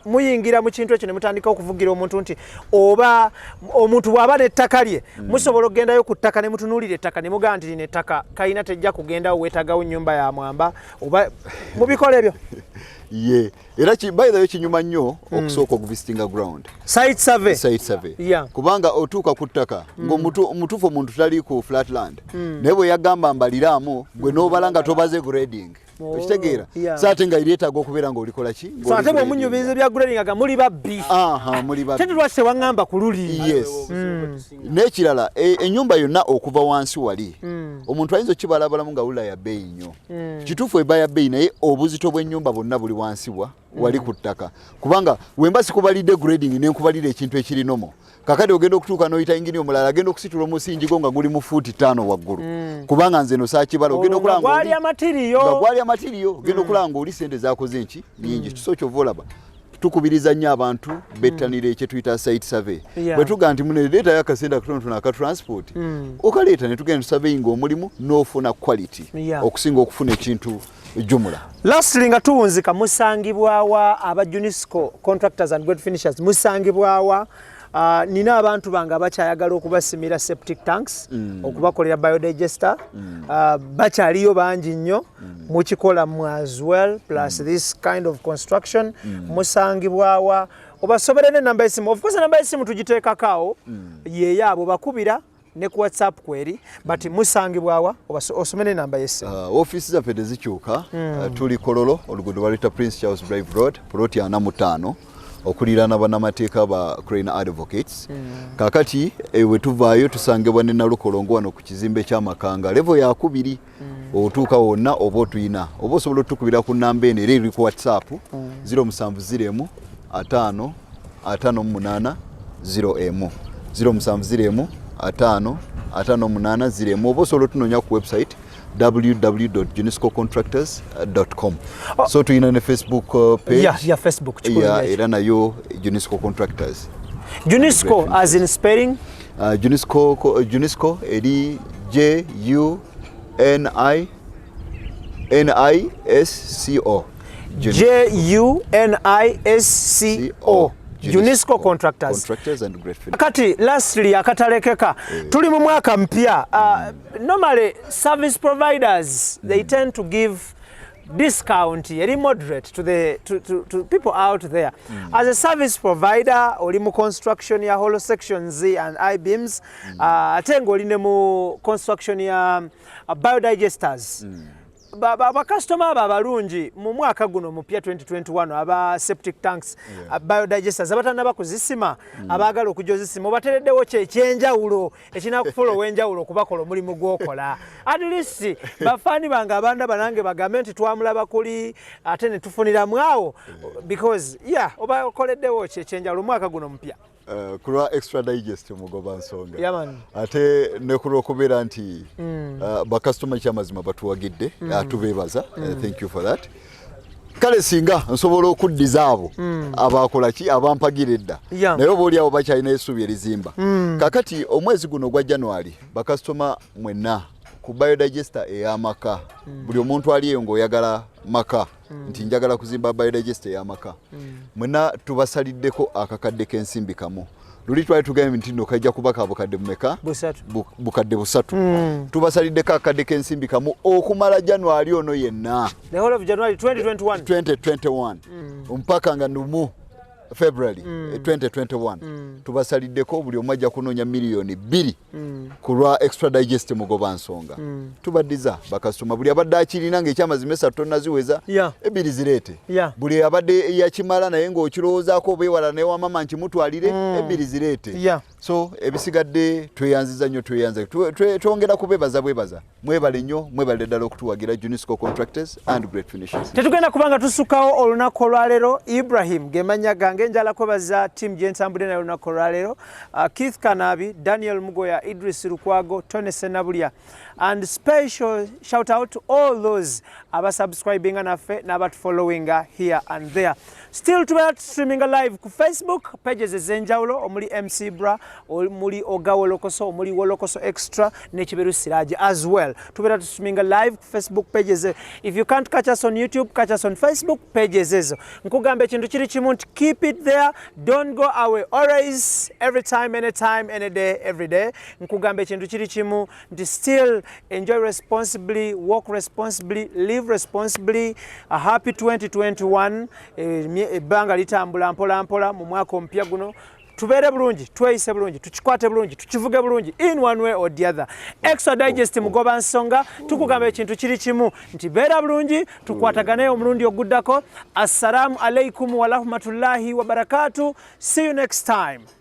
muyingira mu kintu ekyo ne mutandika okuvugira omuntu nti oba omuntu bw'aba n'ettaka lye musobola okugendayo ku ttaka ne mutunuulira ettaka ne mugamba nti lino ettaka kalina tejja kugendawo weetagawo nnyumba ya mwamba oba mubikola ebyo ye era by the way kinyuma nnyo okusooka okuvisitinga ground site survey kubanga otuuka ku ttaka ng'omutuufu omuntu tali ku flatland naye bwe yagamba mbaliraamu gwe n'obala nga tobaze grading okitegeera saate nga iryetaaga okubeera ng'olikola ki ate bwe munyubiriza bya grading aga muli babbi tetulwaki tewaŋŋamba ku luli n'ekirala ennyumba yonna okuva wansi wali omuntu ayinza okibalabalamu nga wulira ya bbeeyi nnyo kituufu eba ya bbeeyi naye obuzito bw'ennyumba bwonna buli wansi wali ku ttaka kubanga wemba sikubalidde grading nenkubalira ekintu ekirinomo kakati ogenda okutuuka n'oyita ingini omulala agenda okusitula omusingi gwo nga guli mu fuuti 5 waggulu kubanga nze no saakibala ogenda okulanga gwali amatiriyo ogenda okulanga oli sente zakoze enki nyingi so kyova olaba tukubiriza nnyo abantu bettanira ekye tuyita site survey bwe tuga nti munereeta yakasente akatonotono aka transport okaleeta ne tugenda surveying omulimu n'ofuna quality okusinga okufuna ekintu jumula. Lastly nga tuwunzika musangibwawa aba Junisco Contractors and Great Finishers musangibwawa nina abantu bange abakyayagala okubasimira septic tanks okubakolera biodigester bakyaliyo bangi nnyo mukikola mu as well plus this kind of construction musangibwawa obasobere ne namba esimu of course namba esimu tugiteekakaawo yeyaabo bakubira ne ku WhatsApp kweri but musangibwawa osomene namba yesimu office zaffe tezikyuka tuli Kololo oluguudo baluyita Prince Charles Drive Road ploti 45 okuliraana bannamateeka ba Crane Advocates kakati ewe tuvaayo tusangibwa ne Nalukolongo wano ku kizimbe ky'amakanga level ya 2 otuuka wonna oba otuyina oba osobola otukubira ku namba eno era eri ku WhatsApp 0705 558 0M 0705 558 oba osobola otunoonya ku website www.juniscocontractors.com. So tuyina ne Facebook page. Yeah, Facebook. Era nayo Junisco Contractors. Junisco as in spelling? Junisco eri Junisco. Junisco. Junisco Contractors and Great Finishers. Kati lastly akatalekeka tuli mu mwaka mpya normally service providers they tend to give discount very moderate to people out there as a service provider oli mu construction ya hollow sections and I-beams ate ng'oli ne mu construction ya biodigesters bakasitoma abo abalungi mu mwaka guno mupya 2021 aba septic tanks biodigesters abatannaba kuzisima abaagala okujja ozisima obatereddewo ekyenjawulo ekinakufuula ow'enjawulo okubakola omulimu gw'okola at least bafaani bange abanda banange bagambe nti twamulaba kuli ate ne tufuniramu awo because oba okoleddewo ekyenjawulo omwaka guno mupya kulwa extra digest mugoba nsonga ate ne kulwa okubeera nti bakasitoma kyamazima batuwagidde tubeebaza thank you for that kale singa nsobola okuddiza abo abakola ki abampagira edda naye oba oli abo bakyalina essuubi erizimba kakati omwezi guno gwa January bakasitoma mwenna ku biodigester ey'amaka buli omuntu aliyo ng'oyagala maka nti njagala kuzimba biodigester ey'amaka mwena tubasaliddeko akakadde k'ensimbi kamu luli twali tugambe nti nno kajja kubaka bukadde bumeka bukadde 3 tubasaliddeko akakadde k'ensimbi kamu okumala January ono yenna the whole of January 2021 mpaka nga numu February 2021 tubasaliddeko buli omu ajja kunoonya miliyoni 2 ku lwa extra digest mugoba nsonga tubaddiza bakasitoma buli abadde akirina ng'ekyamazima 3 tonnaziweza ebiri zireete buli abadde yakimala naye ng'okirowoozaako oba ewala newamama nkimutwalire ebiri zireete so ebisigadde tweyanziza nnyo twongera kubebaza mwebale nnyo mwebale ddala okutuwagira Junisco Contractors and Great Finishes. Tetugenda kubanga tusukawo olunaku olwaleero. Ibrahim gemanya gange njala kwebaza team gyentambudde nayo olunaku olwaleero. Keith Kanabi, Daniel Mugoya, Idris Lukwago, Tony Senabulya, and special shout out to all those abasubscribing naffe n'abatufollowing here and there. Still tubeera streaming live ku Facebook pages ez'enjawulo omuli MC IBRAH, omuli WOLOKOSO, omuli WOLOKOSO Extra ne Kiberu Siraji as well. Tubeera streaming live ku Facebook pages. If you can't catch us on YouTube, catch us on Facebook pages ezo. Nkugamba ekintu kiri kimu nti keep it there, don't go away, always, every time, anytime, any day, every day. Nkugamba ekintu kiri kimu nti still enjoy responsibly, work responsibly, live responsibly. A happy 2021. Ebbanga litambula mpola mpola mu mwaka ompya guno. Tubeere bulungi, tweyise bulungi, tukikwate bulungi, tukivuge bulungi in one way or the other. Extra digest mugoba nsonga tukugamba ekintu kiri kimu nti beera bulungi, tukwatagane omulundi oguddako. Assalamu alaikum wa rahmatullahi wa barakatuh. See you next time.